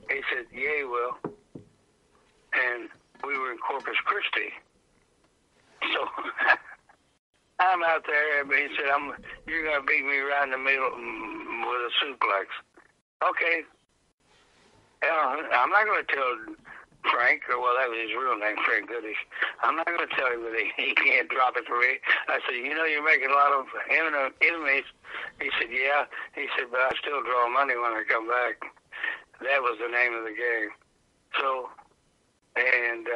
He said, "Yeah, he will." And we were in Corpus Christi. So I'm out there, and he said, "You're going to beat me right in the middle with a suplex." Okay. I'm not going to tell Frank, well, that was his real name, Frank Goodish. I'm not going to tell him that he can't drop it for me. I said, "You're making a lot of enemies." He said, "Yeah." He said, "But I still draw money when I come back." That was the name of the game. So, and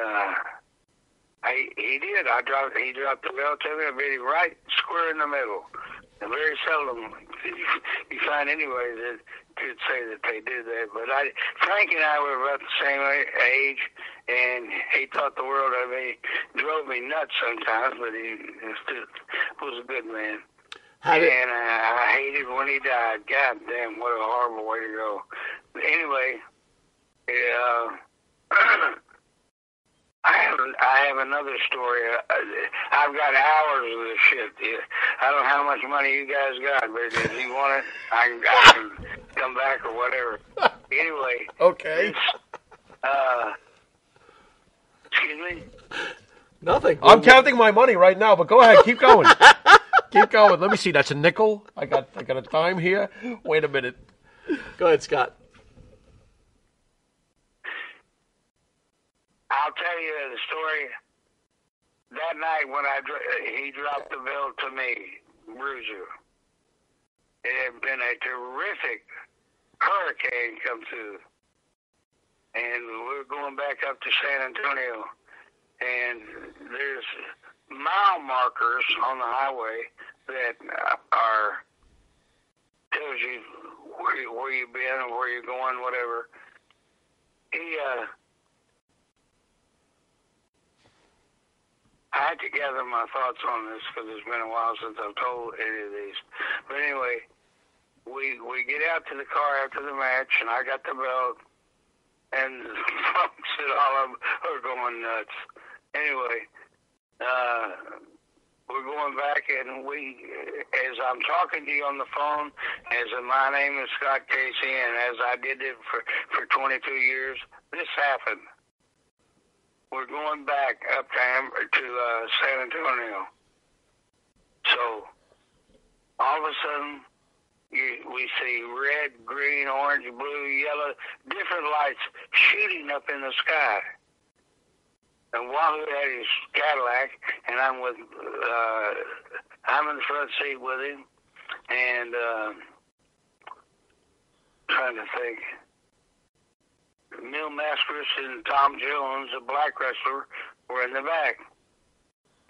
he did. He dropped the belt to me. I beat him right square in the middle. And very seldom you find anybody that could say that they did that. But Frank and I were about the same age, and he thought the world of me. Drove me nuts sometimes, but he still was a good man. And I hated when he died. God damn, what a horrible way to go. But anyway, I have another story. I've got hours of this shit. I don't know how much money you guys got, but if you want it, I can come back or whatever. Anyway. Okay. Excuse me? Nothing. I'm counting my money right now, but go ahead. Keep going. Keep going. Let me see. That's a nickel. I got a dime here. Wait a minute. Go ahead, Scott. I'll tell you the story. That night when he dropped the belt to me, Bruiser, it had been a terrific hurricane come through. And we were going back up to San Antonio. And there's mile markers on the highway that tells you where you've been or where you're going, whatever. might to gather my thoughts on this because it's been a while since I've told any of these. But anyway, we get out to the car after the match, and I got the belt, and folks at all of them are going nuts. Anyway, we're going back, and as I'm talking to you on the phone, my name is Scott Casey, and as I did it for 22 years, this happened. We're going back up to San Antonio. So, all of a sudden, we see red, green, orange, blue, yellow, different lights shooting up in the sky. And Wahoo had his Cadillac, and I'm in the front seat with him, and trying to think. Mil Mascaris and Tom Jones, a black wrestler, were in the back.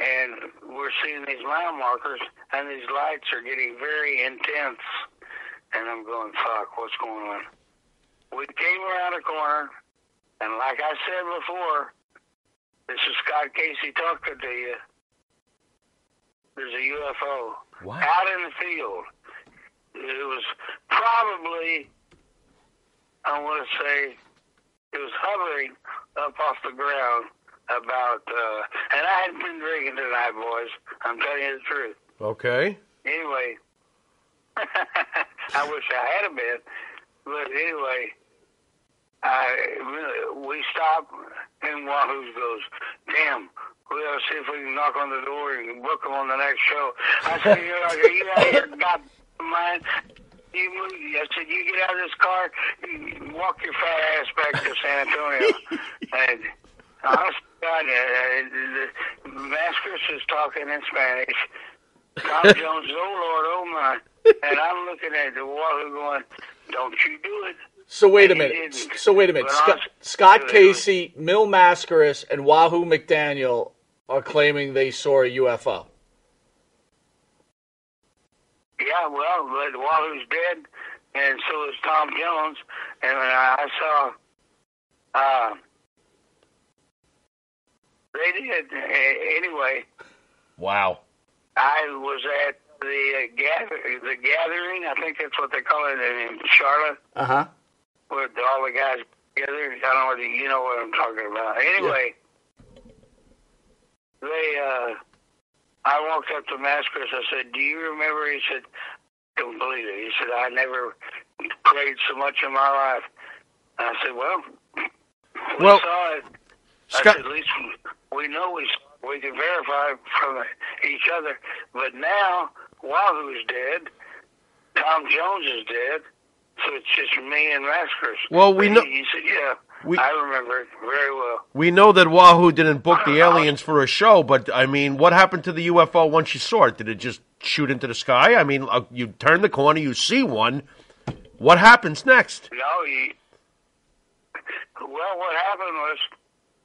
And we're seeing these mile markers, and these lights are getting very intense. And I'm going, fuck, what's going on? We came around a corner, and like I said before, this is Scott Casey talking to you. There's a UFO out in the field. It was probably, I want to say, it was hovering up off the ground about, and I hadn't been drinking tonight, boys. I'm telling you the truth. Okay. Anyway, I wish I had been, but anyway, we stopped, and Wahoo goes, damn, we ought to see if we can knock on the door and book them on the next show. I said, are you out of your goddamn mind? I said, you get out of this car, walk your fat ass back to San Antonio. And honest to God, Mascaris is talking in Spanish. Tom Jones, oh Lord, oh my. And I'm looking at the Wahoo going, don't you do it. So wait a minute. Scott Casey, Mil Mascaris, and Wahoo McDaniel are claiming they saw a UFO. Yeah, well, but Wahoo's dead, and so is Tom Jones. And when I saw, they did. Anyway. Wow. I was at the gathering, I think that's what they call it, in Charlotte. Uh-huh. With all the guys together. I don't know whether you know what I'm talking about. Anyway, I walked up to Mascaris. I said, do you remember? He said, don't believe it. He said, I never prayed so much in my life. I said, well, we saw it. Scott, I said, at least we know we can verify from each other. But now, Wahoo's dead. Tom Jones is dead. So it's just me and Mascaris. Well, we know. He said, yeah. I remember it very well. We know that Wahoo didn't book the aliens for a show, but, I mean, what happened to the UFO once you saw it? Did it just shoot into the sky? I mean, you turn the corner, you see one. What happens next? No, well, what happened was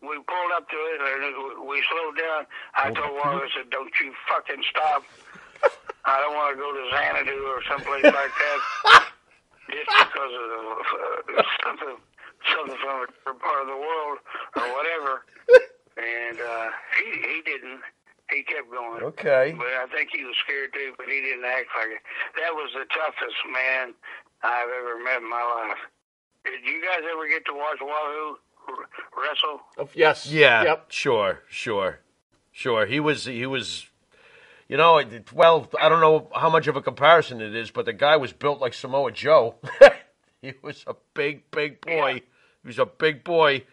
we pulled up to it, and we slowed down. I told Wahoo, I said, don't you fucking stop. I don't want to go to Xanadu or someplace like that just because of something from a different part of the world or whatever. And he didn't. He kept going. Okay. But I think he was scared too, but he didn't act like it. That was the toughest man I've ever met in my life. Did you guys ever get to watch Wahoo wrestle? Yes. Yeah. Yep. Sure. He was. You know, well, I don't know how much of a comparison it is, but the guy was built like Samoa Joe. He was a big boy. Yeah. He was a big boy.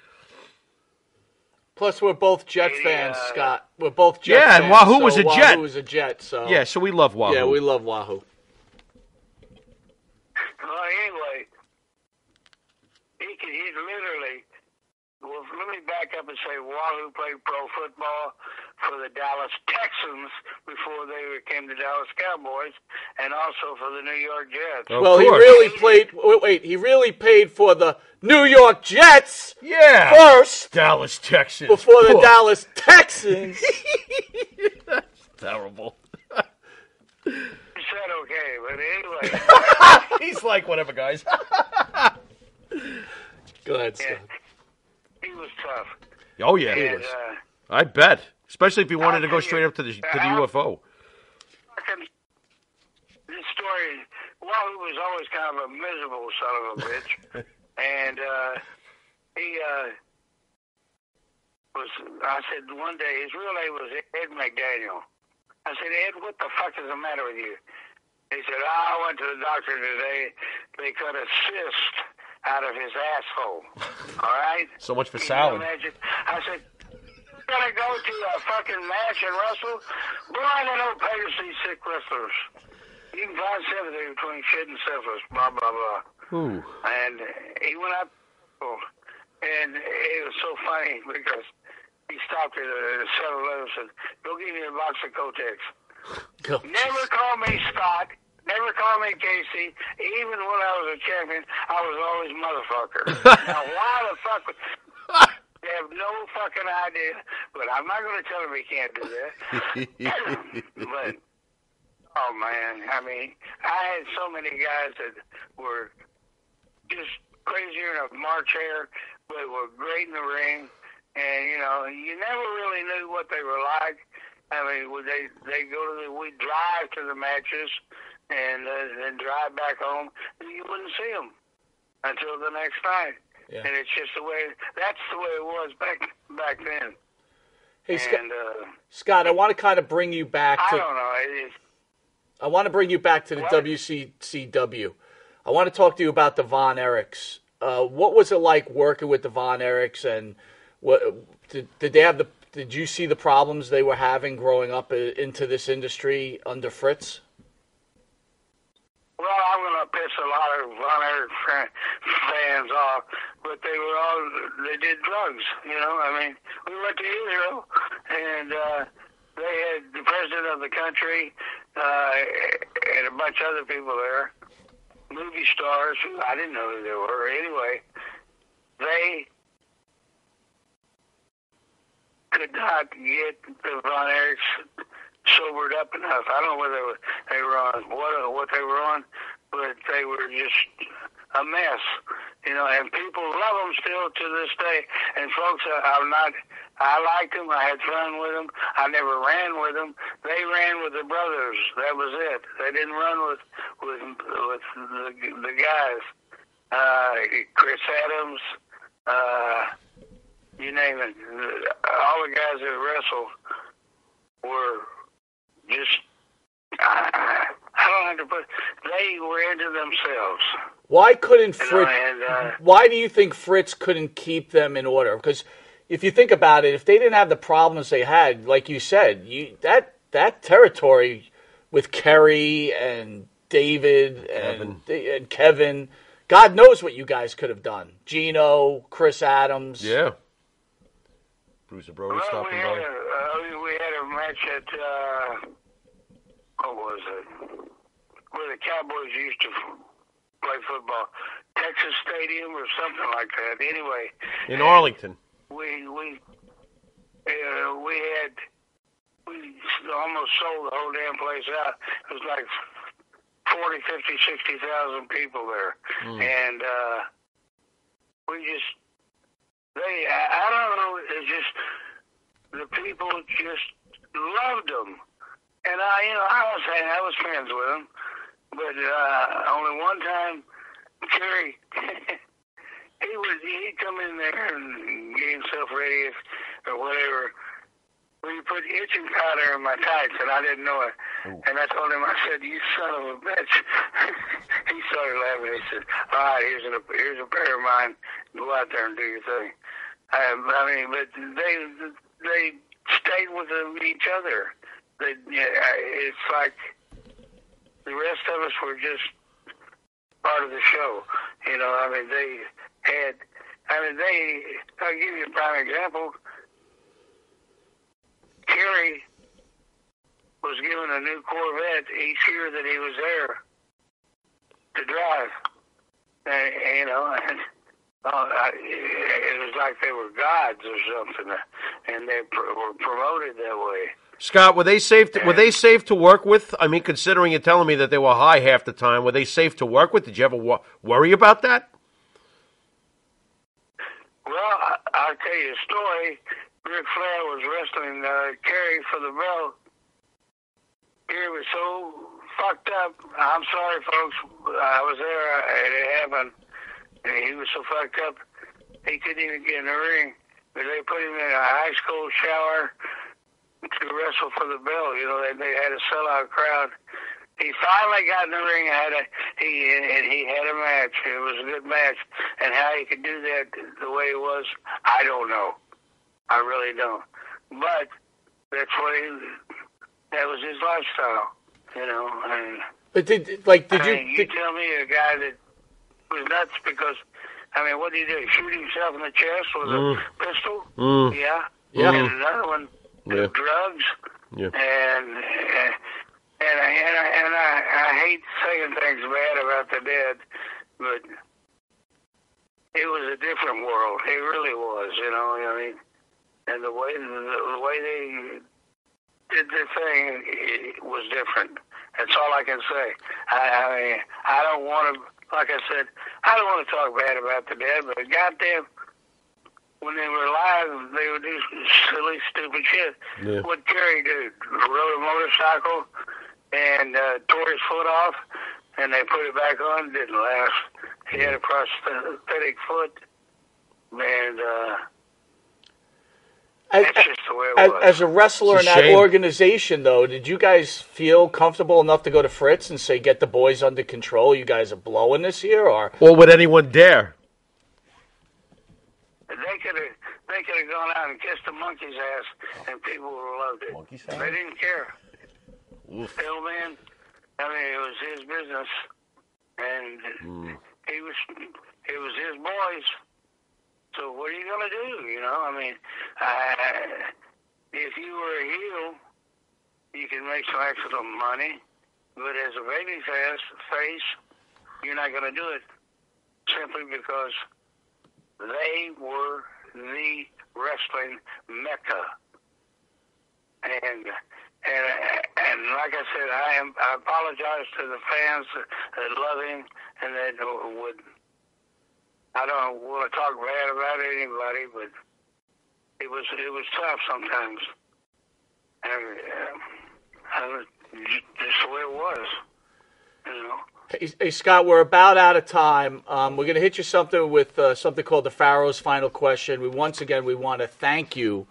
Plus, we're both Jet fans, Scott. We're both Jet fans. Yeah, and Wahoo was a Jet. Wahoo was a Jet, so... Yeah, so we love Wahoo. Yeah, we love Wahoo. Well, anyway, he literally... Well, let me back up and say Wahoo played pro football for the Dallas Texans before they became the Dallas Cowboys, and also for the New York Jets. Well, he really played... Wait, he really paid for the New York Jets first. Dallas Texans. Before the Dallas Texans. That's terrible. He said okay, but anyway. He's like, whatever, guys. Go ahead, Scott. He was tough. Oh, yeah. And, I bet. Especially if you wanted to go straight up to the UFO. This story, well, he was always kind of a miserable son of a bitch. And he was, I said one day, his real name was Ed McDaniel. I said, Ed, what the fuck is the matter with you? He said, I went to the doctor today. They cut a cyst out of his asshole. All right? So much for salad. I said, you gotta go to a fucking match and wrestle? Boy, I don't pay to see sick wrestlers. You can find sympathy between shit and syphilis, blah, blah, blah. Ooh. And he went up, and it was so funny because he stopped at 7-Eleven and said, go give me a box of Kotex. Never call me Scott. Never call me Casey. Even when I was a champion, I was always motherfucker. Now, why the fuck? They have no fucking idea. But I'm not going to tell him he can't do that. But, oh, man. I mean, I had so many guys that were just crazier than a March hare, but were great in the ring. And, you know, you never really knew what they were like. I mean, we'd drive to the matches and then drive back home. You wouldn't see them until the next night. Yeah. And it's just that's the way it was back then. Hey, Scott, I want to kind of bring you back to... I don't know. I want to bring you back to the WCCW. I want to talk to you about the Von Erichs. What was it like working with the Von Erichs, and what did they have Did you see the problems they were having growing up into this industry under Fritz? Well, I'm going to piss a lot of Von Erich fans off, but they did drugs, you know. I mean, we went to Israel, and they had the president of the country and a bunch of other people there, movie stars who I didn't know who they were. Anyway, they could not get the Von Erichs sobered up enough. I don't know whether they were on what they were on, but they were just a mess, you know. And people love them still to this day. And folks, I liked them. I had fun with them. I never ran with them. They ran with the brothers. That was it. They didn't run with the guys. Chris Adams. You name it. All the guys that wrestled were just, I don't have to put, they were into themselves. Why couldn't Fritz, why do you think Fritz couldn't keep them in order? Because if you think about it, if they didn't have the problems they had, like you said, that territory with Kerry and David and Kevin, God knows what you guys could have done. Gino, Chris Adams. Yeah. Bruce Brody stopping by. We had a match at, what was it? Where the Cowboys used to play football. Texas Stadium or something like that. Anyway. In Arlington. We almost sold the whole damn place out. It was like 40, 50, 60,000 people there. And I don't know, it's just, the people just loved them. And I was friends with them, but only one time, Kerry, he'd come in there and get himself ready or whatever. We put itching powder in my tights, and I didn't know it. Ooh. And I told him, I said, "You son of a bitch." He started laughing. He said, "All right, here's a pair of mine. Go out there and do your thing." But they stayed with each other. It's like the rest of us were just part of the show. You know, I'll give you a prime example. Kerry was given a new Corvette each year that he was there to drive. It was like they were gods or something, and they were promoted that way. Scott, were they safe? Were they safe to work with? I mean, considering you're telling me that they were high half the time, were they safe to work with? Did you ever worry about that? Well, I'll tell you a story. Ric Flair was wrestling Kerry for the belt, Kerry was so fucked up. I'm sorry, folks. I was there. It happened. And he was so fucked up, he couldn't even get in the ring. But they put him in a ice cold shower to wrestle for the belt. You know, they had a sellout crowd. He finally got in the ring and he had a match. It was a good match. And how he could do that the way it was, I don't know. I really don't. But that's that was his lifestyle, you know. And but you tell me a guy that was nuts because, I mean, what did he do? Shoot himself in the chest with a pistol? Yeah. And another one, drugs. Yeah. And I hate saying things bad about the dead, but it was a different world. It really was, you know. I mean, and the way they did the thing, it was different. That's all I can say. I mean, I don't want to, like I said, I don't want to talk bad about the dead, but goddamn, when they were alive, they would do silly, stupid shit. Yeah. What Kerry did, rode a motorcycle and tore his foot off, and they put it back on. Didn't last. He had a prosthetic foot, and that's just the way it was. As a wrestler in that organization, though, did you guys feel comfortable enough to go to Fritz and say, "Get the boys under control"? You guys are blowing this here, or would anyone dare? They could have gone out and kissed the monkey's ass, and people would have loved it. Monkey's ass? They didn't care. Oof. Still, man, I mean, it was his business, and it was his boys. So what are you gonna do? You know, I mean, if you were a heel, you can make some extra money, but as a baby face, you're not gonna do it simply because they were the wrestling mecca, and like I said, I apologize to the fans that love him and that would. I don't want to talk bad about anybody, but it was tough sometimes, and just the way it was, you know. Hey, Scott, we're about out of time. We're going to hit you something with something called the Pharaoh's Final Question. Once again, we want to thank you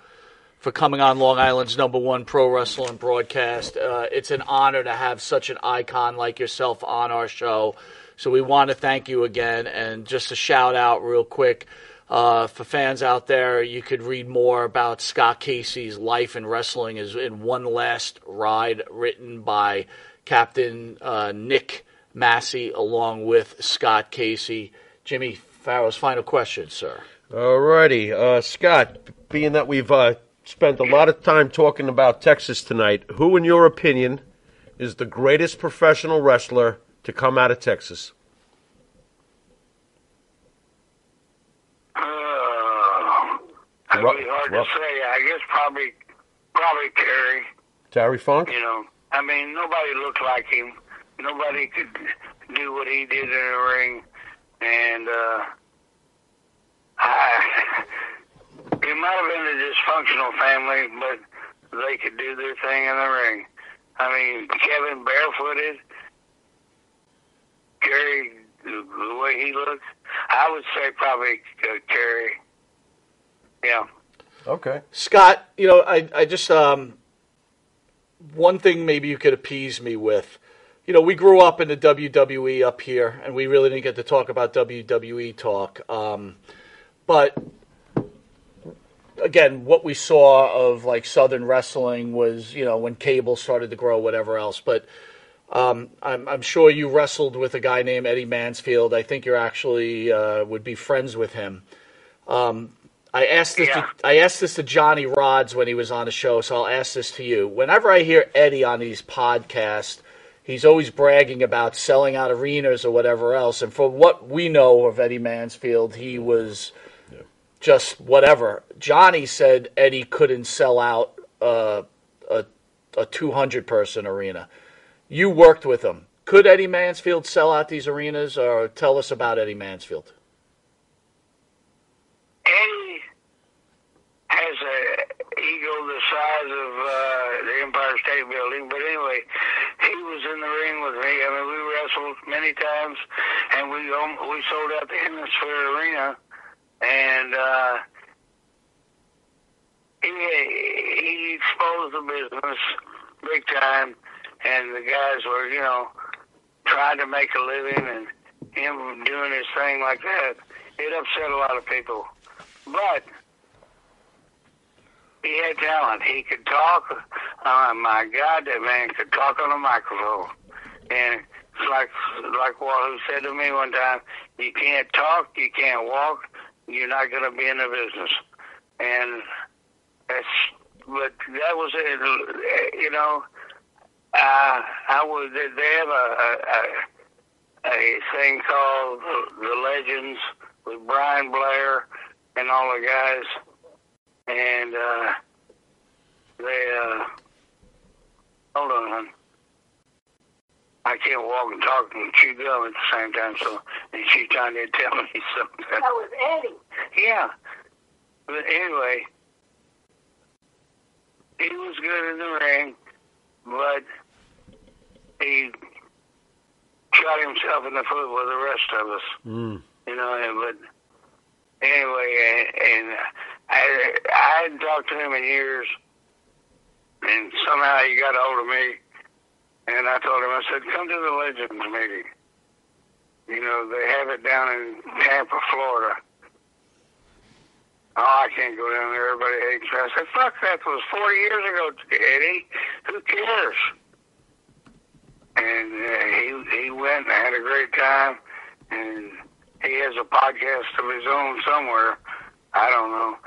for coming on Long Island's #1 pro wrestling broadcast. It's an honor to have such an icon like yourself on our show. So we want to thank you again. And just a shout out real quick for fans out there, you could read more about Scott Casey's life in wrestling is in One Last Ride, written by Captain Nick Massey along with Scott Casey. Jimmy, Pharaoh's final question, sir. All righty. Scott, being that we've spent a lot of time talking about Texas tonight, who, in your opinion, is the greatest professional wrestler to come out of Texas? It's really hard to say. I guess probably Terry. Terry Funk? You know, I mean, nobody looked like him. Nobody could do what he did in the ring. And it might have been a dysfunctional family, but they could do their thing in the ring. I mean, Kevin barefooted, Kerry, the way he looks, I would say probably Kerry. Yeah. Okay. Scott, you know, I just one thing maybe you could appease me with. You know, we grew up in the WWE up here, and we really didn't get to talk about WWE talk. But again, what we saw of like Southern wrestling was, you know, when cable started to grow, whatever else. But I'm sure you wrestled with a guy named Eddie Mansfield. I think you're actually would be friends with him. I asked this to Johnny Rods when he was on the show, so I'll ask this to you. Whenever I hear Eddie on these podcasts, he's always bragging about selling out arenas or whatever else. And for what we know of Eddie Mansfield, he was just whatever. Johnny said Eddie couldn't sell out a 200-person arena. You worked with him. Could Eddie Mansfield sell out these arenas, or tell us about Eddie Mansfield? Eddie has go the size of the Empire State Building. But anyway, he was in the ring with me. I mean, we wrestled many times, and we sold out the Hemisphere Arena, and he exposed the business big time, and the guys were, trying to make a living, and him doing his thing like that. It upset a lot of people. But he had talent. He could talk. My God, that man could talk on a microphone. And it's like Wahoo said to me one time, you can't talk, you can't walk, you're not going to be in the business. And but that was it, they have a thing called the Legends with Brian Blair and all the guys, and hold on, hon. I can't walk and talk and chew gum at the same time, so and she's trying to tell me something. That was Eddie. Yeah, but anyway, he was good in the ring, but he shot himself in the foot with the rest of us. But anyway, and I hadn't talked to him in years, and somehow he got a hold of me, and I told him, I said, come to the Legends meeting. They have it down in Tampa, Florida. Oh, I can't go down there. Everybody hates me. I said, fuck, that was 40 years ago, Eddie. Who cares? And he went and had a great time, and he has a podcast of his own somewhere. I don't know.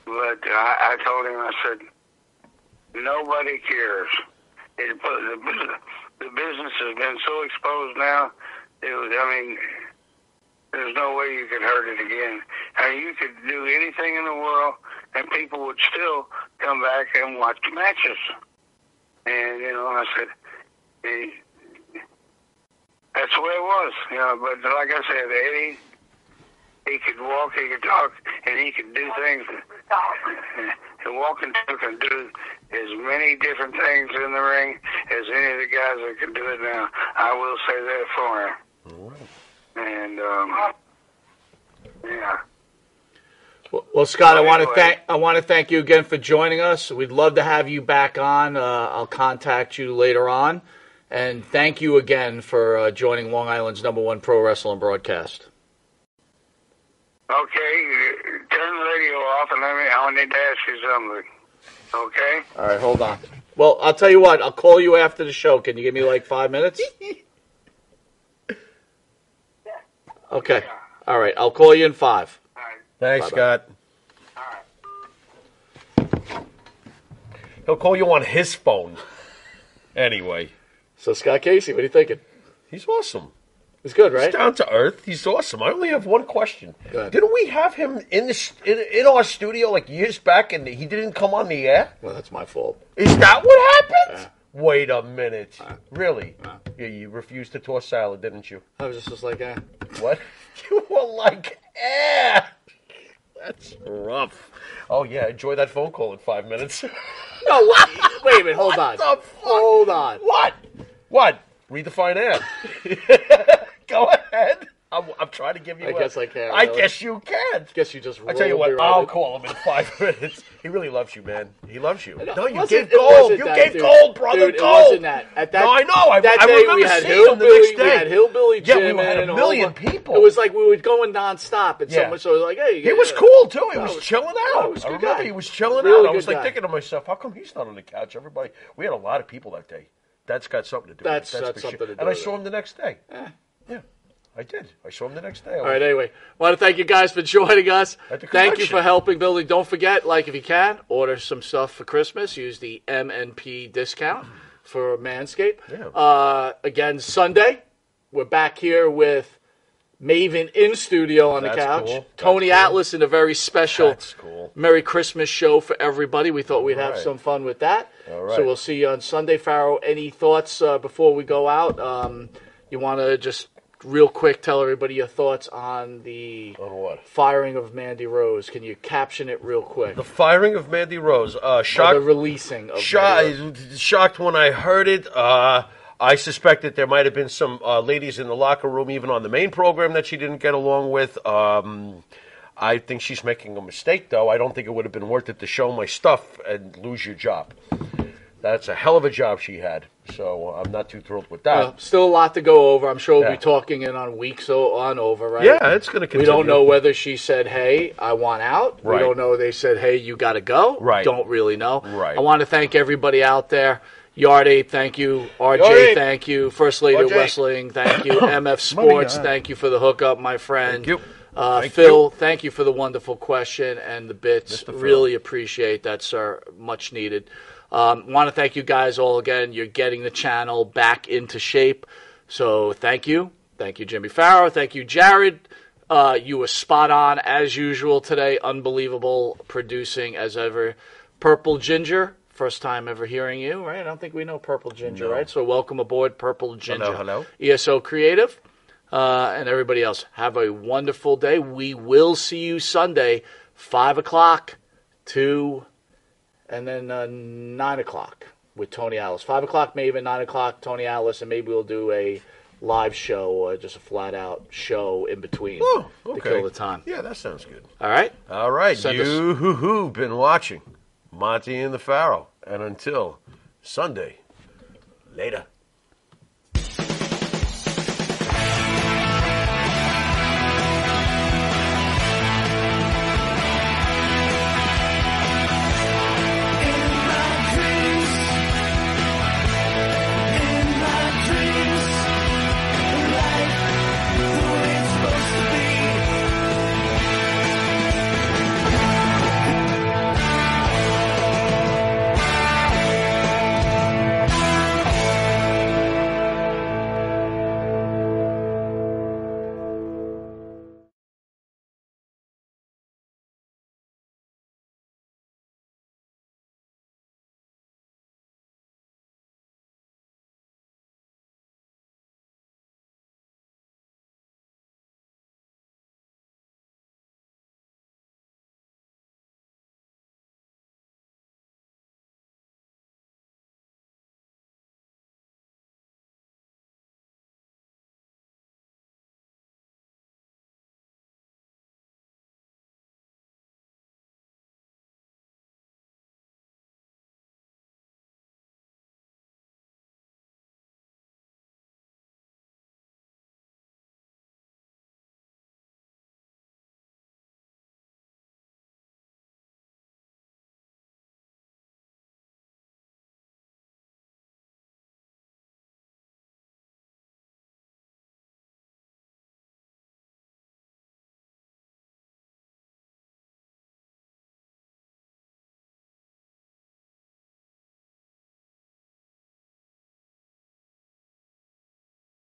But I told him, I said, nobody cares. The business has been so exposed now. There's no way you could hurt it again. You could do anything in the world, and people would still come back and watch matches. And, I said, that's the way it was. But like I said, Eddie, he could walk, he could talk, and he could do things. And walk and talk and do as many different things in the ring as any of the guys that can do it now. I will say that for him. All right. And yeah. Well, Scott, anyway, I want to thank you again for joining us. We'd love to have you back on. I'll contact you later on, and thank you again for joining Long Island's #1 pro wrestling broadcast. Okay, turn the radio off, and I need to ask you something. Okay. All right, hold on. Well, I'll tell you what. I'll call you after the show. Can you give me like 5 minutes? Okay. All right. I'll call you in 5. All right. Thanks, Bye-bye. Scott. All right. He'll call you on his phone. Anyway. So, Scott Casey, what are you thinking? He's awesome. He's good, right? He's down to earth. He's awesome. I only have one question. Go ahead. Didn't we have him in our studio like years back and he didn't come on the air? Well, that's my fault. Is that what happened? Wait a minute. Really? Yeah, you refused to toss salad, didn't you? I was just like, What? You were like, That's rough. Oh, yeah, enjoy that phone call in 5 minutes. No, wait a minute. Hold on. Hold on. What? Read the fine ad. Go ahead. I'm trying to give you. I guess I can. I guess you can. I guess you just. I tell you what. your I'll edit. call him in 5 minutes. He really loves you, man. He loves you. No, you It gave wasn't gold. You that, gave dude. gold, brother. Dude, Gold. It wasn't that. At that. No, I know. That I day remember we had seeing him the next day. We had Hillbilly Jim. Yeah, we had and a million all people. It was like we were going nonstop, and someone so was like, "Hey." He was cool too. He was chilling out. he was a I good remember guy. he was chilling Really out. I was good like guy. thinking to myself, how come he's not on the couch? Everybody. We had a lot of people that day. That's got something to do. That's with it. something for to sure. do And I with saw it. him the next day. Yeah. I did. I saw him the next day. All right, anyway, I want to thank you guys for joining us. At the Thank you convention. for helping building. Don't forget, if you can, order some stuff for Christmas. Use the MNP discount for Manscaped. Yeah. Again, Sunday, we're back here with Maven in studio on the That's couch. cool. Tony That's cool. Atlas in a very special That's cool. Merry Christmas show for everybody. We thought we'd have right. some fun with that. All right. So we'll see you on Sunday. Pharaoh, any thoughts before we go out? You want to just real quick, tell everybody your thoughts on the On what? firing of Mandy Rose. Can you caption it real quick? The firing of Mandy Rose. Or Shocked. the releasing of Mandy Rose. Shocked when I heard it. I suspect that there might have been some ladies in the locker room, even on the main program, that she didn't get along with. I think she's making a mistake, though. I don't think it would have been worth it to show my stuff and lose your job. That's a hell of a job she had, so I'm not too thrilled with that. Still a lot to go over. I'm sure we'll Yeah. be talking in on weeks on over, right? Yeah, it's going to continue. We don't know whether she said, hey, I want out. Right. We don't know they said, hey, you got to go. Right. Don't really know. Right. I want to thank everybody out there. Yard 8, thank you. RJ, Yard 8. thank you. First Lady of RJ. Wrestling, thank you. MF Sports, Money, thank you for the hookup, my friend. Thank you. Phil, thank you for the wonderful question and the bits. Mr. Phil. Really appreciate that, sir. Much needed. Want to thank you guys all again. You're getting the channel back into shape. So thank you. Thank you, Jimmy Farrow. Thank you, Jared. You were spot on as usual today. Unbelievable producing as ever. Purple Ginger. First time ever hearing you, right? I don't think we know Purple Ginger, No. right? So welcome aboard, Purple Ginger. Hello. ESO Creative. And everybody else, have a wonderful day. We will see you Sunday, 5 o'clock to, and then 9 o'clock with Tony Alice. 5 o'clock, maybe even 9 o'clock, Tony Alice, and maybe we'll do a live show or just a flat-out show in between Oh, to okay. kill the time. Yeah, that sounds good. All right? All right, Send us- you been watching Monte and the Pharaoh. And until Sunday, later.